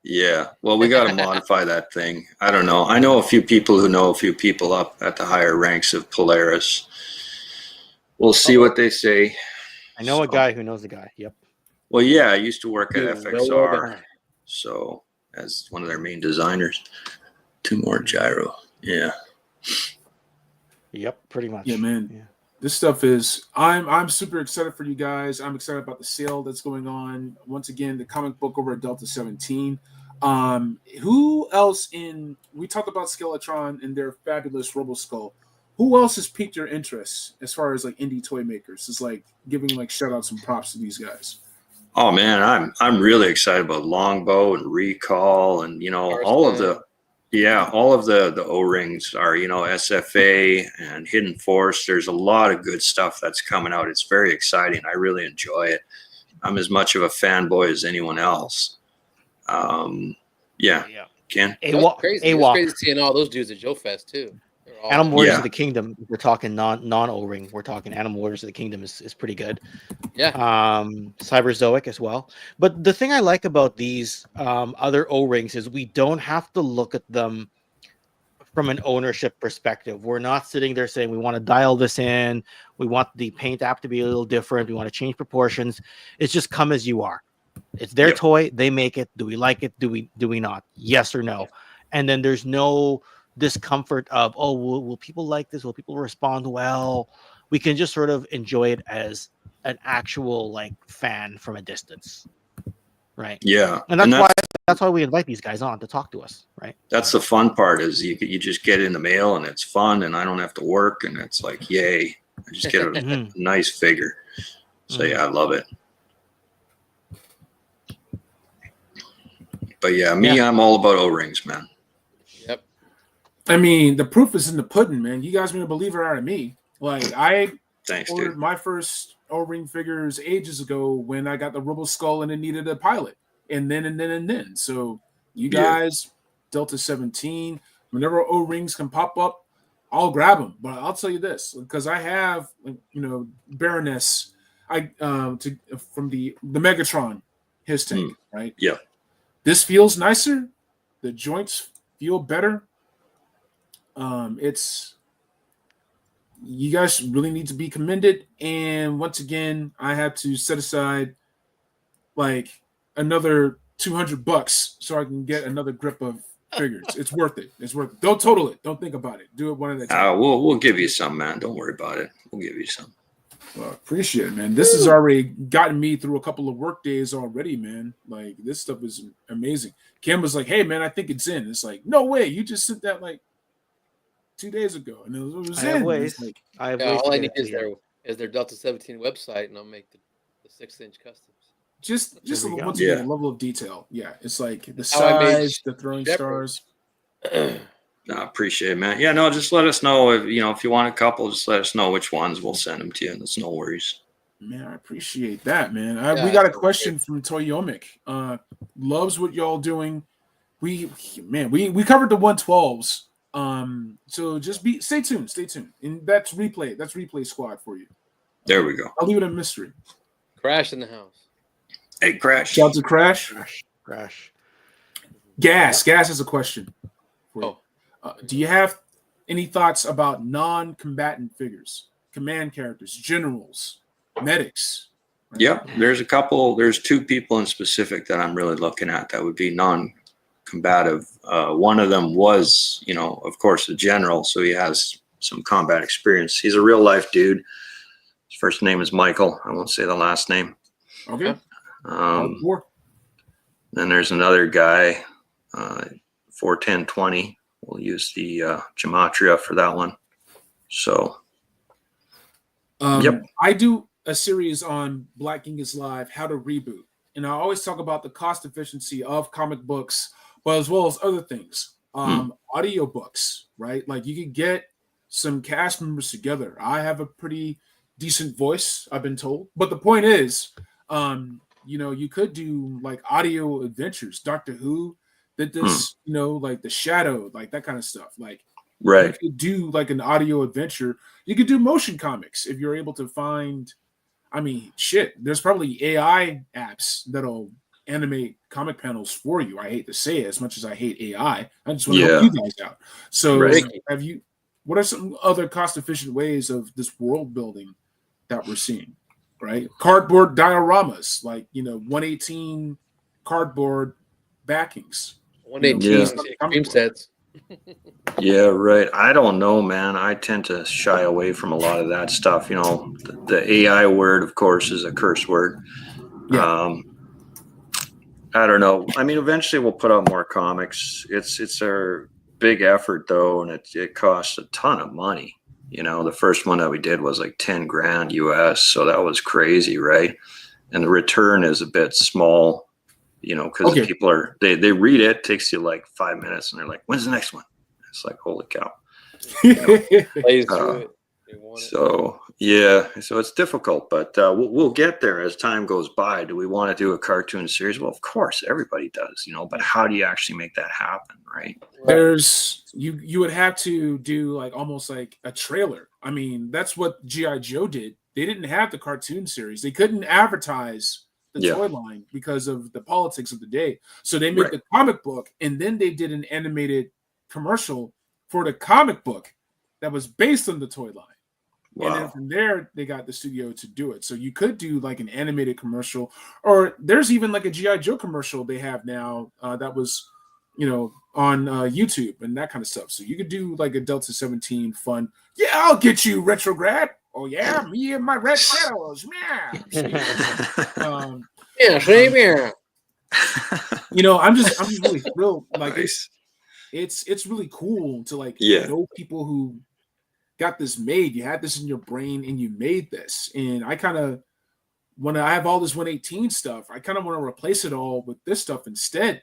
Yeah. Well, we got to modify that thing. I don't know. I know a few people who know a few people up at the higher ranks of Polaris. We'll see what they say. I know a guy who knows a guy. Yep. Well, yeah, I used to work at FXR, so as one of their main designers. 2 more gyro. Yeah. Yep, pretty much. Yeah, man. Yeah. This stuff is I'm super excited for you guys. I'm excited about the sale that's going on. Once again, the comic book over at Delta-17. Who else we talked about Skeletron and their fabulous Robo Skull. Who else has piqued your interest as far as like indie toy makers? It's like giving like shout outs and props to these guys. Oh man, I'm really excited about Longbow and Recall, and all of the O-rings are SFA and Hidden Force. There's a lot of good stuff that's coming out. It's very exciting. I really enjoy it. I'm as much of a fanboy as anyone else. Yeah. Ken? It's crazy seeing all those dudes at Joe Fest too. Animal Warriors of the Kingdom. We're talking non O-ring. We're talking Animal Warriors of the Kingdom is pretty good. Yeah. Cyberzoic as well. But the thing I like about these other O-rings is we don't have to look at them from an ownership perspective. We're not sitting there saying we want to dial this in. We want the paint app to be a little different. We want to change proportions. It's just come as you are. It's their toy. They make it. Do we like it? Do we not? Yes or no? And then there's no discomfort of, oh, will people like this? Will people respond well? We can just sort of enjoy it as an actual like fan from a distance, right? Yeah, and that's why we invite these guys on to talk to us, right? That's the fun part, is you just get it in the mail and it's fun, and I don't have to work, and it's like, yay! I just get a nice figure. So yeah, I love it. But yeah, I'm all about O-rings, man. Yep. I mean, the proof is in the pudding, man. You guys made a believer out of me. Like, I ordered my first O-ring figures ages ago when I got the Robo Skull and it needed a pilot. And then. So you guys, Delta-17, whenever O-rings can pop up, I'll grab them. But I'll tell you this, because I have, Baroness, from the Megatron, his tank, right? Yeah. This feels nicer. The joints feel better. You guys really need to be commended. And once again, I have to set aside like another $200 so I can get another grip of figures. It's worth it. It's worth it. Don't total it. Don't think about it. Do it one at a time. We'll give you some, man. Don't worry about it. We'll give you some. Well, appreciate it, man. This has already gotten me through a couple of work days already, man. Like, this stuff is amazing. Kim was like, hey, man, I think it's in. It's like, no way. You just sent that like 2 days ago. And it was in. Like, all I need is their Delta-17 website, and I'll make the 6-inch customs. Just once again, level of detail. Yeah, it's like the size, the throwing stars. No, I appreciate it, man. Yeah, no, just let us know if you want a couple. Just let us know which ones. We'll send them to you. That's no worries. Man, I appreciate that, man. We got a question from Toyetic. Loves what y'all doing. We covered the 112s. So just stay tuned, and that's replay squad for you. There we go. I'll leave it a mystery. Crash in the house. Hey, Crash. Shout out to Crash. Gas has a question for you. Do you have any thoughts about non-combatant figures, command characters, generals, medics? Right? Yep, there's a couple. There's two people in specific that I'm really looking at that would be non-combative. One of them was, of course, a general, so he has some combat experience. He's a real-life dude. His first name is Michael. I won't say the last name. Okay. Then there's another guy, 41020. We'll use the gematria for that one. So, I do a series on Black Genghis Live, how to reboot. And I always talk about the cost efficiency of comic books, but as well as other things. Audio books, right? Like, you could get some cast members together. I have a pretty decent voice, I've been told. But the point is, you could do like audio adventures. Doctor Who did this, like The Shadow, like that kind of stuff. Like, right. You could do like an audio adventure. You could do motion comics if you're able to find. I mean, shit. There's probably AI apps that'll animate comic panels for you. I hate to say it, as much as I hate AI. I just want to help you guys out. So, what are some other cost-efficient ways of this world building that we're seeing? Right, cardboard dioramas, like 118 cardboard backings. 118 extreme sets. Yeah, right. I don't know, man. I tend to shy away from a lot of that stuff. The AI word, of course, is a curse word. Yeah. I don't know. I mean, eventually we'll put out more comics. It's a big effort though, and it costs a ton of money. You know, the first one that we did was like 10 grand US, so that was crazy, right? And the return is a bit small, you know, because people are they read it, takes you like 5 minutes, and they're like, "When's the next one?" It's like, holy cow. You know? So yeah, so it's difficult, but we'll get there as time goes by. Do we want to do a cartoon series? Well, of course, everybody does, you know. But how do you actually make that happen, right? There's you would have to do like almost like a trailer. I mean, that's what G.I. Joe did. They didn't have the cartoon series. They couldn't advertise the toy line because of the politics of the day. So they made the comic book, and then they did an animated commercial for the comic book that was based on the toy line. Wow. And then from there, they got the studio to do it. So you could do like an animated commercial, or there's even like a G.I. Joe commercial they have now that was, you know, on YouTube and that kind of stuff. So you could do like a Delta-17 fun. Yeah, I'll get you, Retrograd. Oh yeah, me and my red shadows. Yeah. Yeah, same here. You know, I'm just really thrilled. Like it's really cool to like know people who got this made. You had this in your brain and you made this. And I kind of, when I have all this 118 stuff, I kind of want to replace it all with this stuff instead.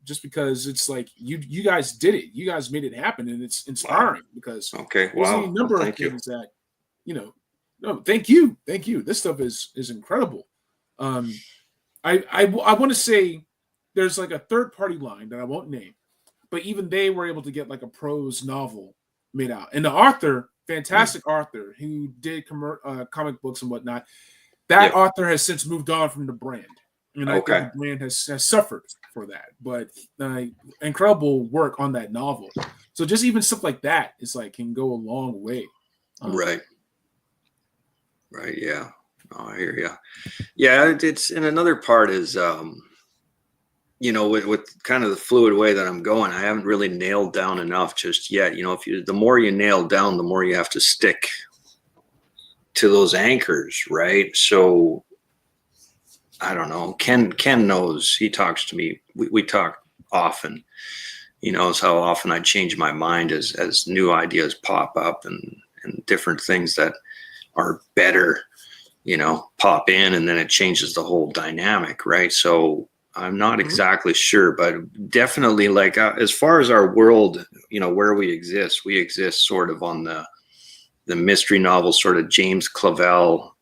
Just because it's like you guys did it. You guys made it happen, and it's inspiring because there's a number of things that, you know, no, thank you. This stuff is incredible. I want to say there's like a third party line that I won't name, but even they were able to get like a prose novel made out. And the author, fantastic author who did comic books and whatnot, that author has since moved on from the brand. And I think the brand has suffered for that. But incredible work on that novel. So just even stuff like that is like can go a long way. Right. Yeah. Oh, I hear you. Yeah, it's, and another part is you know, with kind of the fluid way that I'm going, I haven't really nailed down enough just yet. You know, the more you nail down, the more you have to stick to those anchors, right? So I don't know. Ken knows. He talks to me. We talk often. He knows how often I change my mind as new ideas pop up and different things that are better, you know, pop in, and then it changes the whole dynamic, right? So I'm not exactly sure, but definitely like as far as our world, you know, where we exist sort of on the mystery novel, sort of James Clavell.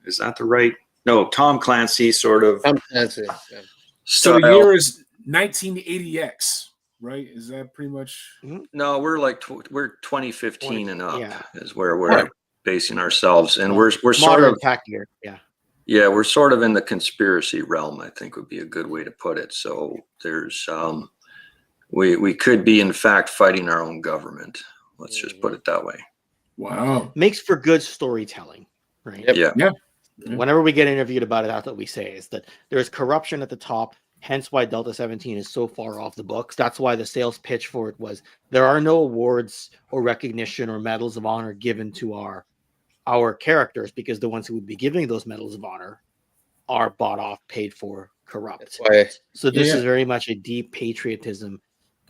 Is that the right? No, Tom Clancy sort of. Tom Clancy. Yeah. So the year is 1980X, right? Is that pretty much? No, we're like we're 2015 and up is where we're basing ourselves, and we're sort of year. Yeah, we're sort of in the conspiracy realm, I think would be a good way to put it. So there's we could be in fact fighting our own government. Let's just put it that way. Wow. Makes for good storytelling, right? Yep. Yeah. Whenever we get interviewed about it, that's what we say, is that there's corruption at the top, hence why Delta-17 is so far off the books. That's why the sales pitch for it was there are no awards or recognition or medals of honor given to our characters, because the ones who would be giving those medals of honor are bought off, paid for, corrupt. So this is very much a deep patriotism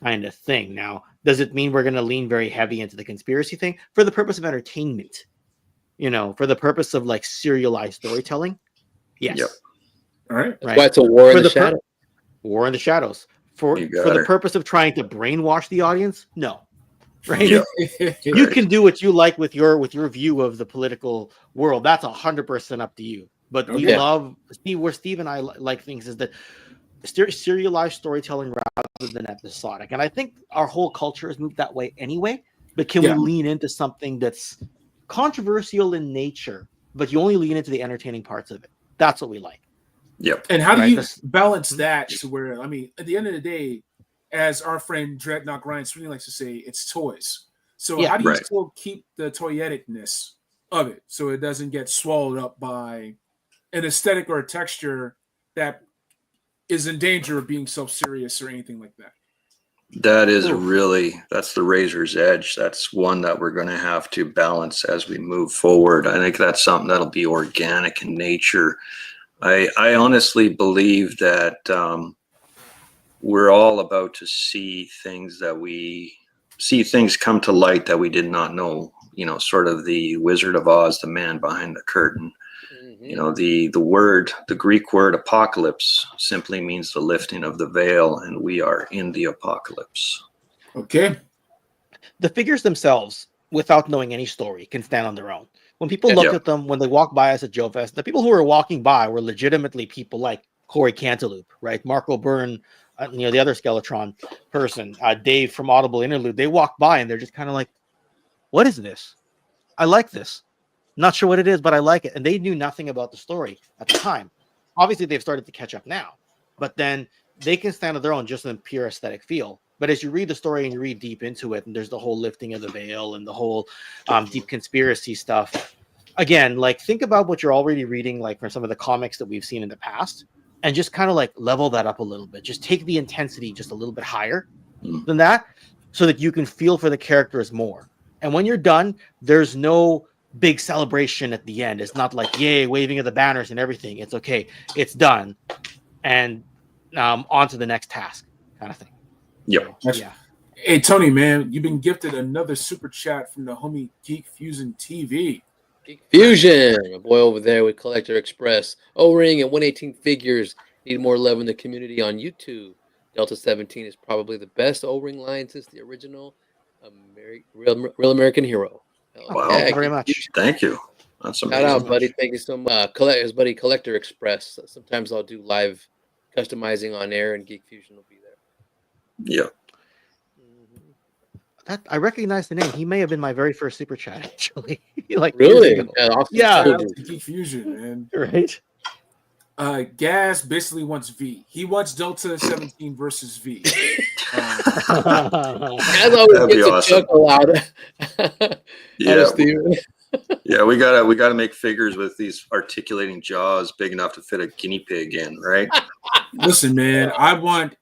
kind of thing. Now, does it mean we're going to lean very heavy into the conspiracy thing for the purpose of entertainment? You know, for the purpose of like serialized storytelling? Yes. Yep. All right. That's why it's a war in the shadows. War in the shadows. For the purpose of trying to brainwash the audience? No. Right? You can do what you like with your view of the political world. That's 100% up to you. But we love, where Steve and I like things is that serialized storytelling rather than episodic. And I think our whole culture has moved that way anyway. But can we lean into something that's controversial in nature, but you only lean into the entertaining parts of it? That's what we like. Yep. And how do you balance that to where, I mean, at the end of the day, as our friend Dreadnought Ryan Sweeney likes to say, it's toys. So how do you still keep the toyeticness of it so it doesn't get swallowed up by an aesthetic or a texture that is in danger of being self-serious or anything like that? That is that's the razor's edge. That's one that we're going to have to balance as we move forward. I think that's something that'll be organic in nature. I honestly believe that we're all about to see things come to light that we did not know. You know, sort of the Wizard of Oz, the man behind the curtain. You know, the Greek word apocalypse simply means the lifting of the veil, and we are in the apocalypse. Okay. The figures themselves, without knowing any story, can stand on their own. When people look at them, when they walk by us at Joe Fest, the people who were walking by were legitimately people like 𝐜𝐭�𝐤𝐬, right? Marco Byrne, the other Skeletron person, Dave from Audible Interlude. They walk by and they're just kind of like, what is this? I like this. Not sure what it is, but I like it. And they knew nothing about the story at the time. Obviously, they've started to catch up now, but then they can stand on their own just in pure aesthetic feel. But as you read the story and you read deep into it, and there's the whole lifting of the veil and the whole deep conspiracy stuff. Again, like think about what you're already reading, like from some of the comics that we've seen in the past, and just kind of like level that up a little bit. Just take the intensity just a little bit higher than that, so that you can feel for the characters more. And when you're done, there's no big celebration at the end. It's not like yay, waving of the banners and everything. It's okay, it's done, and on to the next task, kind of thing. Yep. Yeah. Hey Tony, man, you've been gifted another super chat from the homie Geek Fusion TV. Geek Fusion, my boy over there with Collector Express, O-ring and 118 figures. Need more love in the community on YouTube. Delta-17 is probably the best O-ring line since the original Real American Hero. Wow. Thank you very much. Thank you. That's amazing. Shout out, buddy. Thank you so much. His buddy Collector Express. Sometimes I'll do live customizing on air, and Geek Fusion will be there. Yeah. That I recognize the name. He may have been my very first super chat, actually. Like really? Yeah. Geek Fusion, man. Right. Gas basically wants V. He wants Delta-17 versus V. Gas always gets a chuckle out of Steven. Yeah, we gotta make figures with these articulating jaws big enough to fit a guinea pig in, right? Listen, man, I want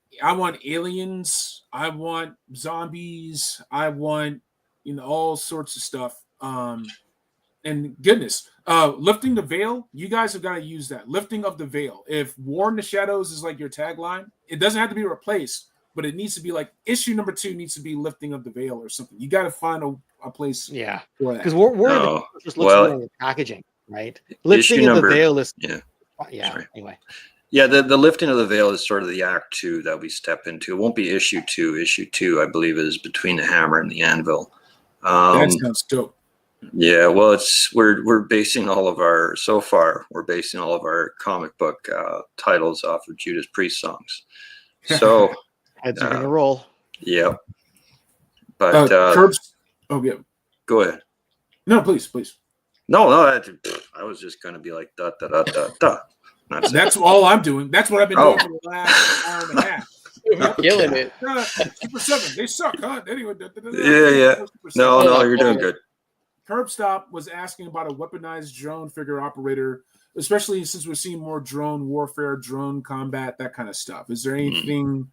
aliens, I want zombies, I want all sorts of stuff. And goodness, lifting the veil, you guys have got to use that. Lifting of the veil. If War in the Shadows is like your tagline, it doesn't have to be replaced, but it needs to be like issue number 2 needs to be lifting of the veil or something. You got to find a place for that. Because we're just looks good in the packaging, right? Lifting of the veil is anyway. Yeah, the lifting of the veil is sort of the act 2 that we step into. It won't be issue 2. Issue 2, I believe, is between the hammer and the anvil. That sounds dope. Yeah, well, we're basing all of our comic book titles off of Judas Priest songs. So heads are gonna roll. Yeah, but Curbs. Oh yeah, go ahead. No, please. No, I was just gonna be like da da da da da. That's all I'm doing. That's what I've been doing for the last hour and a half. You're killing it. Super 7, they suck, huh? Anyway, yeah. No, you're doing good. Curb Stop was asking about a weaponized drone figure operator, especially since we're seeing more drone warfare, drone combat, that kind of stuff. Is there anything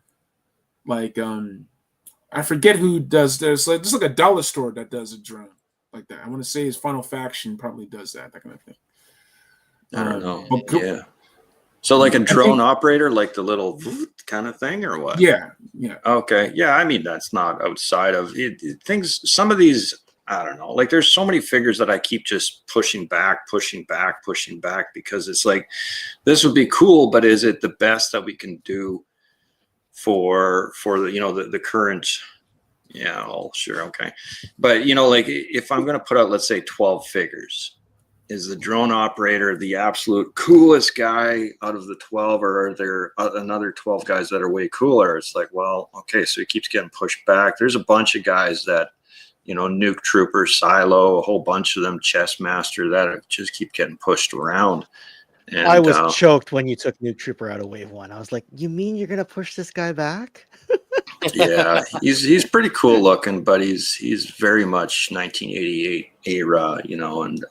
like I forget who does this? Like, there's like a dollar store that does a drone like that. I want to say his Final Faction probably does that kind of thing. I don't know. Yeah. So like a drone operator, like the little kind of thing, or what? Yeah. Okay. Yeah. I mean, that's not outside of things. Some of these, I don't know. Like, there's so many figures that I keep just pushing back, because it's like, this would be cool, but is it the best that we can do for the the current? Yeah. Oh, sure. Okay. But like, if I'm going to put out, let's say 12 figures, is the drone operator the absolute coolest guy out of the 12, or are there another 12 guys that are way cooler? It's like, well, okay, so he keeps getting pushed back. There's a bunch of guys that, Nuke Trooper, Silo, a whole bunch of them, Chess Master, that just keep getting pushed around. And I was choked when you took Nuke Trooper out of Wave 1. I was like, you mean you're going to push this guy back? Yeah, he's pretty cool looking, but he's very much 1988 era, and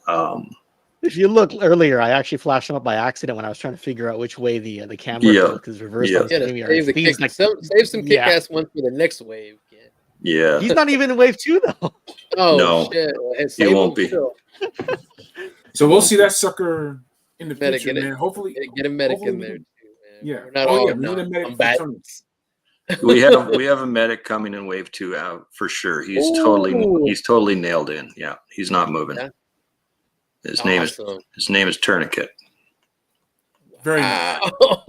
if you look earlier, I actually flashed him up by accident when I was trying to figure out which way the camera looked, because reverse. Save some kick-ass ones for the next wave. Yeah, he's not even in Wave 2 though. Oh no, shit! He won't be. So we'll see that sucker in the Medic future, in it. man. Hopefully, Get a medic hopefully in we there can- too, man. Yeah. We're not Oh all yeah, we need a medic for combatants. We have a medic coming in wave 2 out for sure. He's totally nailed in. Yeah, he's not moving. Yeah. His Awesome. name is Tourniquet. Very nice.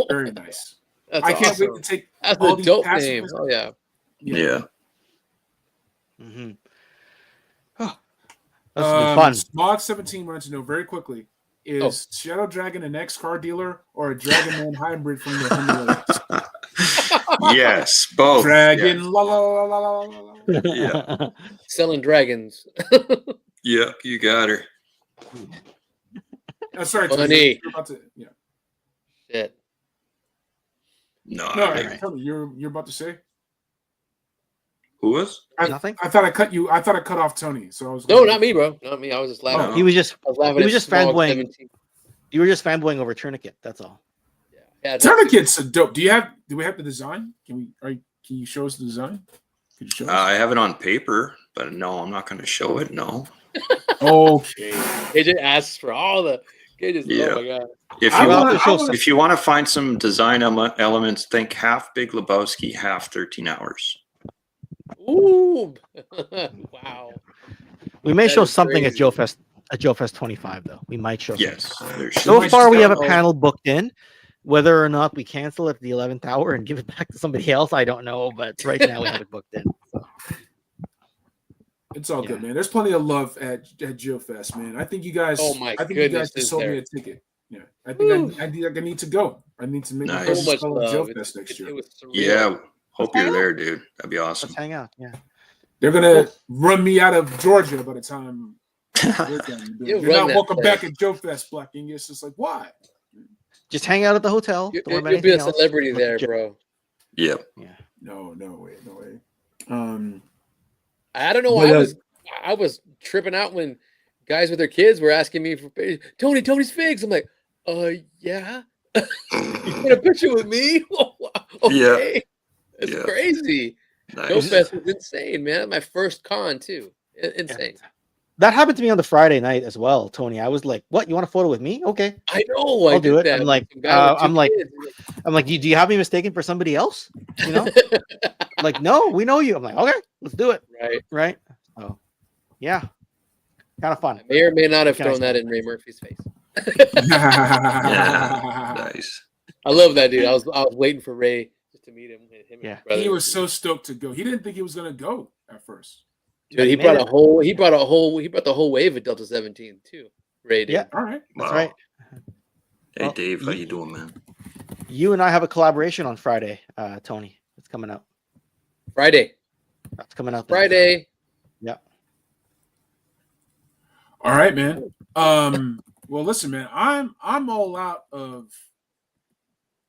Very nice. That's I can't awesome. wait to take That's all a these dope pacifists. name. Oh yeah. Yeah. Mm-hmm. Oh, that's been fun. Smog17 wanted to know very quickly: is Shadow Dragon an ex-car dealer or a Dragon Man hybrid from the Himalayas? Yes, both. Dragon, Yeah. la la la la la la la. Yeah. Selling dragons. Yeah, you got her. Sorry, Funny. you're about to. Yeah. Shit. No, No, right. tell me, you're about to say. Who was? Nothing. I thought I cut you. I thought I cut off Tony. So I was. No, not me, bro. Not me. I was just laughing. No. He was just I was laughing. he at was just Smog fanboying. 17. You were just fanboying over Tourniquet. That's all. Yeah. Tourniquet's dope. Do we have the design? Can you show us the design? Can you show us? I have it on paper, but no, I'm not going to show it. No. Okay. AJ asks for all the. AJ's, Yeah. Oh my god. If you want to find some design elements, think half Big Lebowski, half 13 Hours. Ooh. Wow. We may That show is something crazy. at Joe Fest 25 though. We might show. Yes. Something. So might far, we just have a go- panel booked in. Whether or not we cancel at the 11th hour and give it back to somebody else, I don't know. But right now, we have it booked in. So. It's all good, man. There's plenty of love at GeoFest, man. I think you guys. Oh my I think goodness, you guys just is sold me there. a ticket. Yeah, I think I need to go. I need to make my Nice. first So much call at love. GeoFest next year. It was surreal. Yeah. Hope hang you're out. there, dude. That'd be awesome. Let's hang out. Yeah. They're gonna run me out of Georgia by the time we're done. You'll You're run not that welcome place. back at GeoFest, Black Genghis. It's like why? Just hang out at the hotel. You, Don't worry about will be a anything else. celebrity Look there, at Joe. bro. Yep. Yeah. No way. I don't know. But, I was tripping out when guys with their kids were asking me for Tony's figs. I'm like, yeah. You get a picture with me? Okay. It's Yeah. crazy. Nice. Joe Fest was insane, man. My first con too. Insane. That happened to me on the Friday night as well, Tony. I was like, "What? You want a photo with me? Okay, I know. I'll do it." That I'm like, with some guy with two I'm like, kids. do you have me mistaken for somebody else? You know, like, no, we know you. I'm like, okay, let's do it. Right. Oh, yeah, kind of fun. I may or may not have Can I thrown say- that in Ray Murphy's face. Yeah. Nice. I love that dude. I was waiting for Ray just to meet him. Him and Yeah. his brother. He was so stoked to go. He didn't think he was gonna go at first. Dude, he brought the whole wave of DELTA-17 too. Ray did. Yeah. All right. That's Wow. right. Hey, Well, Dave, how you doing, man? You and I have a collaboration on Friday, Tony. It's coming out. Friday. That's coming out. There. Friday. Yeah. All right, man. Well, listen, man. I'm all out of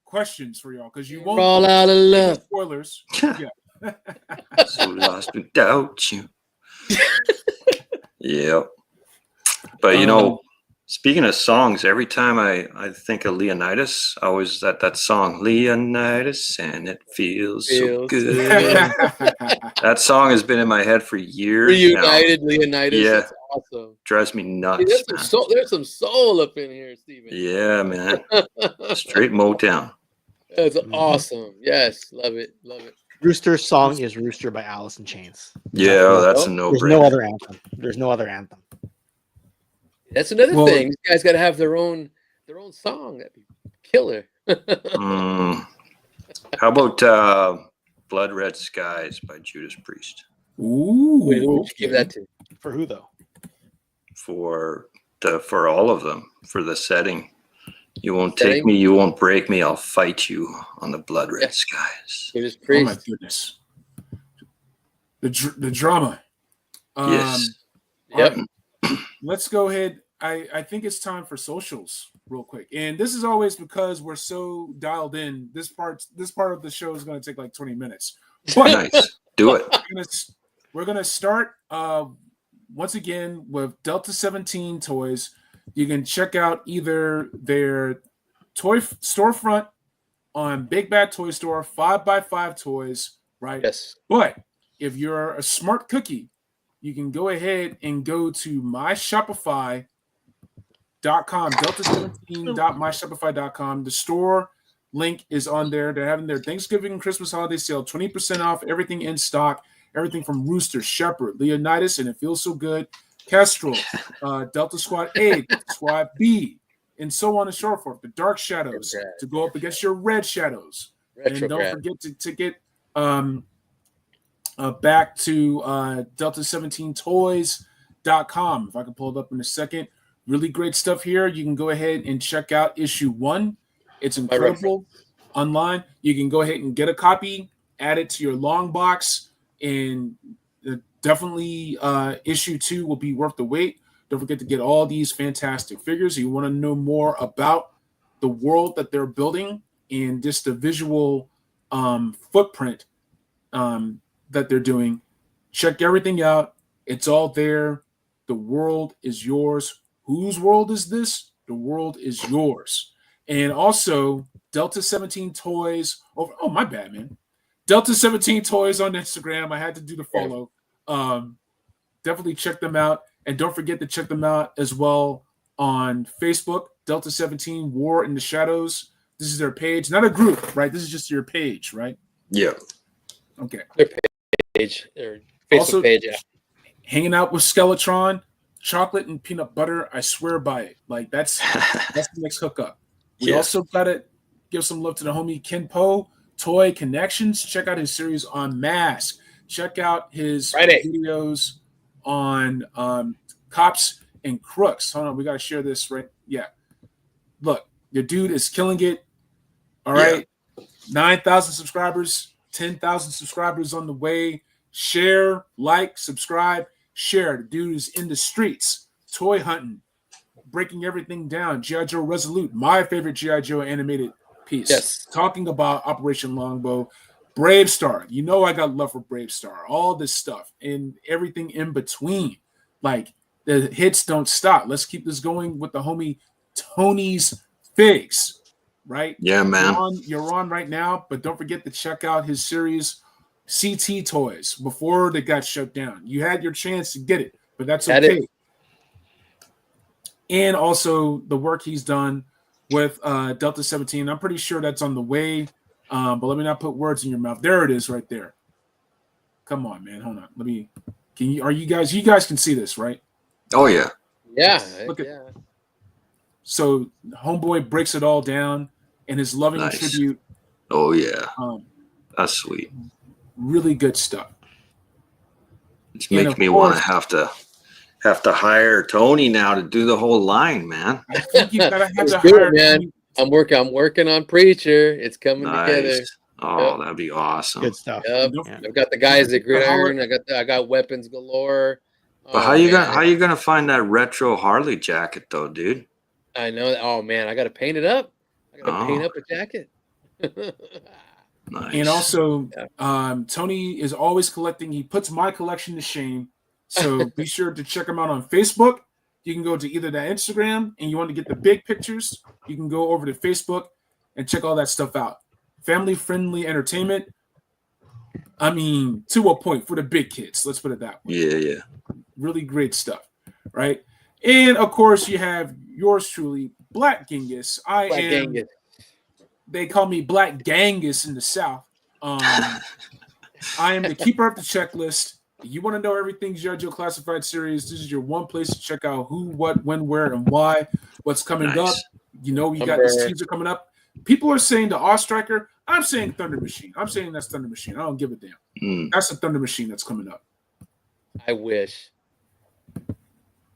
questions for y'all because you We're won't all out of love. spoilers. So lost without you. Yeah. But you know, speaking of songs, every time I think of Leonidas, I always that song Leonidas, and it feels so Feels good. so That song has been in my head for years Reunited now. Leonidas. Yeah. That's awesome. Drives me Hey, nuts, man. there's some soul up in here, Steven. Yeah, man. Straight Motown. That's Mhm. awesome. Yes, love it. Rooster's song is "Rooster" by Alice in Chains. Yeah, that's a There's no-brainer. no other anthem. There's no other anthem. That's another Well- thing. These guys got to have their own song. That'd be killer. Mm. How about Blood Red Skies by Judas Priest? Ooh. Wait, who would you give that to? For who though? For all of them, for the setting. You won't Setting? take me, you won't break me, I'll fight you on the blood red Yeah. skies. Judas Oh Priest. my goodness. The drama. Yes. Yep. Let's go ahead. I think it's time for socials real quick. And this is always because we're so dialed in. This part of the show is going to take like 20 minutes. But Nice. Do it. we're gonna start once again with Delta-17 toys. You can check out either their toy storefront on Big Bad Toy Store, 5x5 toys, right? Yes. But if you're a smart cookie, you can go ahead and go to my Shopify.com delta17.myshopify.com. The store link is on there. They're having their Thanksgiving and Christmas holiday sale, 20% off everything in stock, everything from Rooster, Shepherd, Leonidas, and It Feels So Good, Kestrel, Delta Squad A, Delta Squad B, and so on and so forth. The Dark Shadows to go up against your Red Shadows. And don't forget to get back to Delta17toys.com. If I can pull it up in a second. Really great stuff here. You can go ahead and check out issue 1. It's incredible online. You can go ahead and get a copy, add it to your long box, and definitely issue 2 will be worth the wait. Don't forget to get all these fantastic figures. You want to know more about the world that they're building and just the visual footprint that they're doing. Check everything out. It's all there. The world is yours. Whose world is this? The world is yours. And also, Delta17 Toys. Oh, my bad, man. Delta17 Toys on Instagram. I had to do the follow. Definitely check them out. And don't forget to check them out as well on Facebook. Delta17 War in the Shadows. This is their page. Not a group, right? This is just your page, right? Yeah. Okay. Their page. Their Facebook also, page, yeah. Hanging out with Skeletron. Chocolate and peanut butter, I swear by it. Like that's the next hookup. We also gotta give some love to the homie Ken Po, Toy Kennections. Check out his series on Mask. Check out his videos on Cops and Crooks. Hold on, we gotta share this, right? Yeah. Look, your dude is killing it. All right. 9,000 subscribers, 10,000 subscribers on the way. Share, like, subscribe. Share. The dude is in the streets, toy hunting, breaking everything down. G.I. Joe Resolute, my favorite G.I. Joe animated piece. Yes. Talking about Operation Longbow. Brave Star. You know I got love for Brave Star. All this stuff and everything in between. Like, the hits don't stop. Let's keep this going with the homie Tony's Figs. Right? Yeah, man. You're on right now, but don't forget to check out his series CT Toys before they got shut down. You had your chance to get it, but that's okay. And also the work he's done with Delta-17. I'm pretty sure that's on the way, but let me not put words in your mouth. There it is right there. Come on, man. Hold on. You guys can see this, right? Oh, yeah. Yeah. Look at So Homeboy breaks it all down in his loving tribute. Oh, yeah. That's sweet. Really good stuff. It's making me want to have to hire Tony now to do the whole line, man. I think you gotta have to hire man. I'm working on Preacher. It's coming together. Oh, that'd be awesome. Good stuff. Yep. Yeah. I've got the guys at Gridiron. I got weapons galore. But how you gonna find that retro Harley jacket though, dude? I know. Oh man, I gotta paint it up. I gotta paint up a jacket. Nice. And also, Tony is always collecting. He puts my collection to shame. So be sure to check him out on Facebook. You can go to either that Instagram, and you want to get the big pictures, you can go over to Facebook and check all that stuff out. Family-friendly entertainment. I mean, to a point for the big kids. Let's put it that way. Yeah. Really great stuff, right? And, of course, you have yours truly, Black Genghis. Genghis. They call me Black Genghis in the South. I am the keeper of the checklist. You want to know everything G.I. Joe Classified Series, this is your one place to check out who, what, when, where, and why, what's coming up. You know, you got this teaser coming up. People are saying the Awe Striker. I'm saying Thunder Machine. I'm saying that's Thunder Machine. I don't give a damn. That's the Thunder Machine that's coming up. I wish.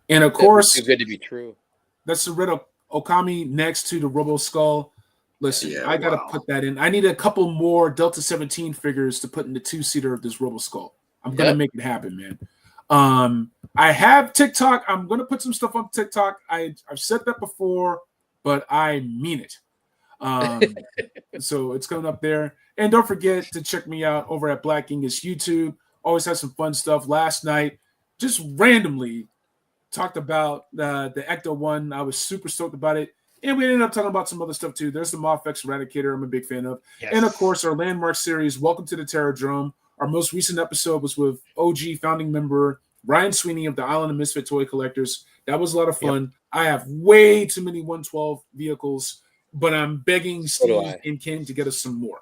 And, of course, too good to be true. That's the Red Okami next to the Robo Skull. Listen, I got to put that in. I need a couple more Delta-17 figures to put in the two-seater of this Robo Skull. I'm going to make it happen, man. I have TikTok. I'm going to put some stuff on TikTok. I've said that before, but I mean it. So it's coming up there. And don't forget to check me out over at Black Genghis YouTube. Always have some fun stuff. Last night, just randomly talked about the Ecto one. I was super stoked about it. And we ended up talking about some other stuff too. There's the Mofex Eradicator I'm a big fan of. Yes. And of course, our landmark series, Welcome to the Terrordrome. Our most recent episode was with OG founding member Ryan Sweeney of the Island of Misfit Toy Collectors. That was a lot of fun. Yep. I have way too many 112 vehicles, but I'm begging Steve and Ken to get us some more.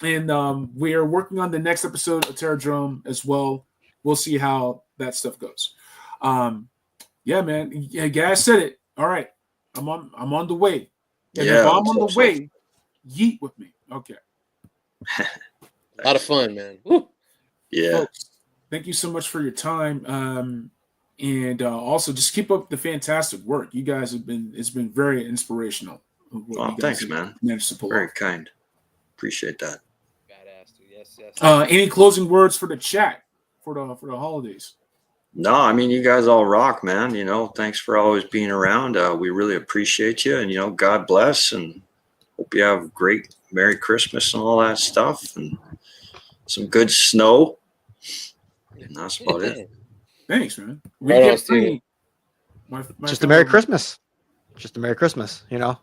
We are working on the next episode of Terrordrome as well. We'll see how that stuff goes. Yeah, man. Yeah, guys said it. All right. I'm on the way. And if I'm on the way, yeet with me. Okay. A lot of fun, man. Woo. Yeah. Folks, thank you so much for your time. And also just keep up the fantastic work. You guys it's been very inspirational. Oh, thanks, man. Very kind. Appreciate that. Badass, dude. Yes. Any closing words for the chat for the holidays? No, I mean, you guys all rock, man. You know, thanks for always being around. We really appreciate you, and, you know, God bless, and hope you have a great Merry Christmas and all that stuff, and some good snow. And that's about it. Thanks, man. Just a Merry Christmas. Just a Merry Christmas, you know.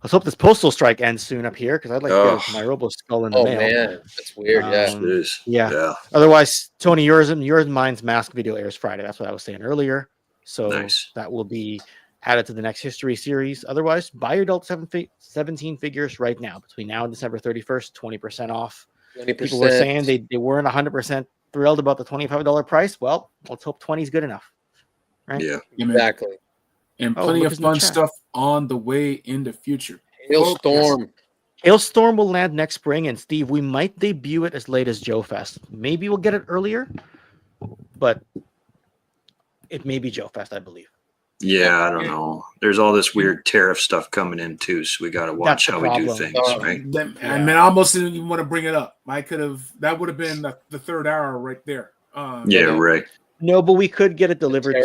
Let's hope this postal strike ends soon up here, because I'd like to get my Robo Skull in the mail. Oh, man. That's weird, yeah. Otherwise, Tony, yours and mine's mask video airs Friday. That's what I was saying earlier. So that will be added to the next history series. Otherwise, buy your Delta-17 figures right now. Between now and December 31st, 20% off. 20%. People were saying they weren't 100% thrilled about the $25 price. Well, let's hope 20 is good enough. Right? Yeah, exactly. And plenty of fun stuff on the way in the future. Hailstorm will land next spring, and Steve, we might debut it as late as Joe Fest. Maybe we'll get it earlier, but it may be Joe Fest, I believe. Yeah, I don't know. There's all this weird tariff stuff coming in too, so we got to watch how we do things, right? I mean, I almost didn't even want to bring it up. That would have been the third hour right there. Right. No, but we could get it delivered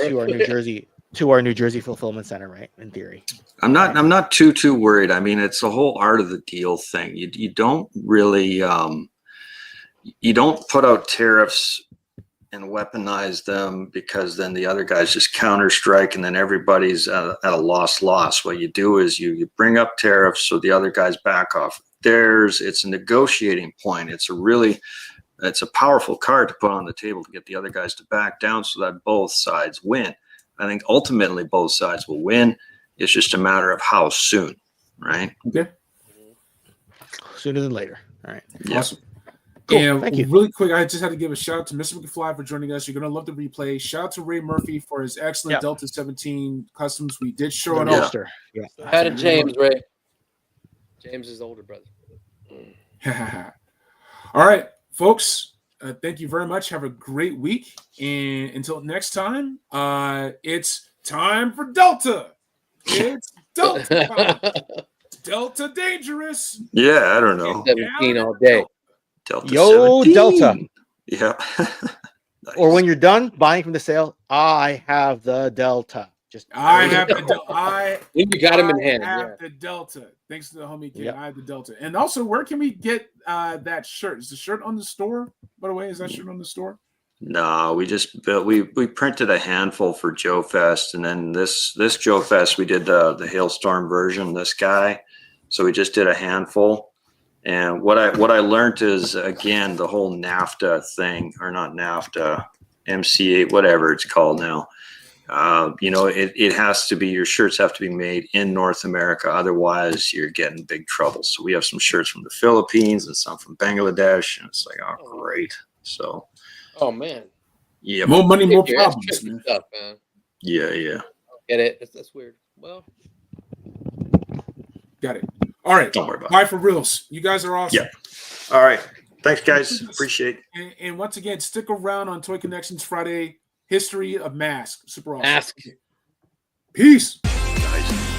to our New Jersey fulfillment center, right? In theory. I'm not too worried. I mean, it's the whole art of the deal thing. You don't really you don't put out tariffs and weaponize them, because then the other guys just counter strike, and then everybody's at a loss. What you do is you bring up tariffs so the other guys back off. It's a negotiating point. It's a powerful card to put on the table to get the other guys to back down so that both sides win. I think ultimately both sides will win. It's just a matter of how soon, right? Okay. Sooner than later. All right. Yeah. Awesome. Cool. And thank you. Really quick, I just had to give a shout out to Mr. McFly for joining us. You're going to love the replay. Shout out to Ray Murphy for his excellent Delta-17 customs. We did show it off. Yeah. How did James, Ray? James is the older brother. All right, folks. Thank you very much. Have a great week. And until next time, it's time for Delta. It's Delta. Delta dangerous. Yeah, I don't know. 17 all day. Delta Yo, 17. Delta. Yeah. Nice. Or when you're done buying from the sale, I have the Delta. I have the Delta. You got him in hand. I have the Delta. Thanks to the homie kid. I have the Delta. And also, where can we get that shirt? Is the shirt on the store? By the way, is that shirt on the store? No, we printed a handful for Joe Fest, and then this Joe Fest we did the Hailstorm version. This guy, so we just did a handful. And what I learned is, again, the whole NAFTA thing, or not NAFTA, MCA, whatever it's called now. It has to be, your shirts have to be made in North America. Otherwise, you're getting big trouble. So we have some shirts from the Philippines and some from Bangladesh. And it's like, oh, great. So. Oh, man. Yeah. More money, more problems, man. Stuff, man. Yeah. Get it? That's weird. Well. Got it. All right. Don't worry about it. Bye for reals. You guys are awesome. Yeah. All right. Thanks, guys. Appreciate it. And once again, stick around on Toy Connections Friday. History of Mask. Super awesome. Mask. Peace. Nice.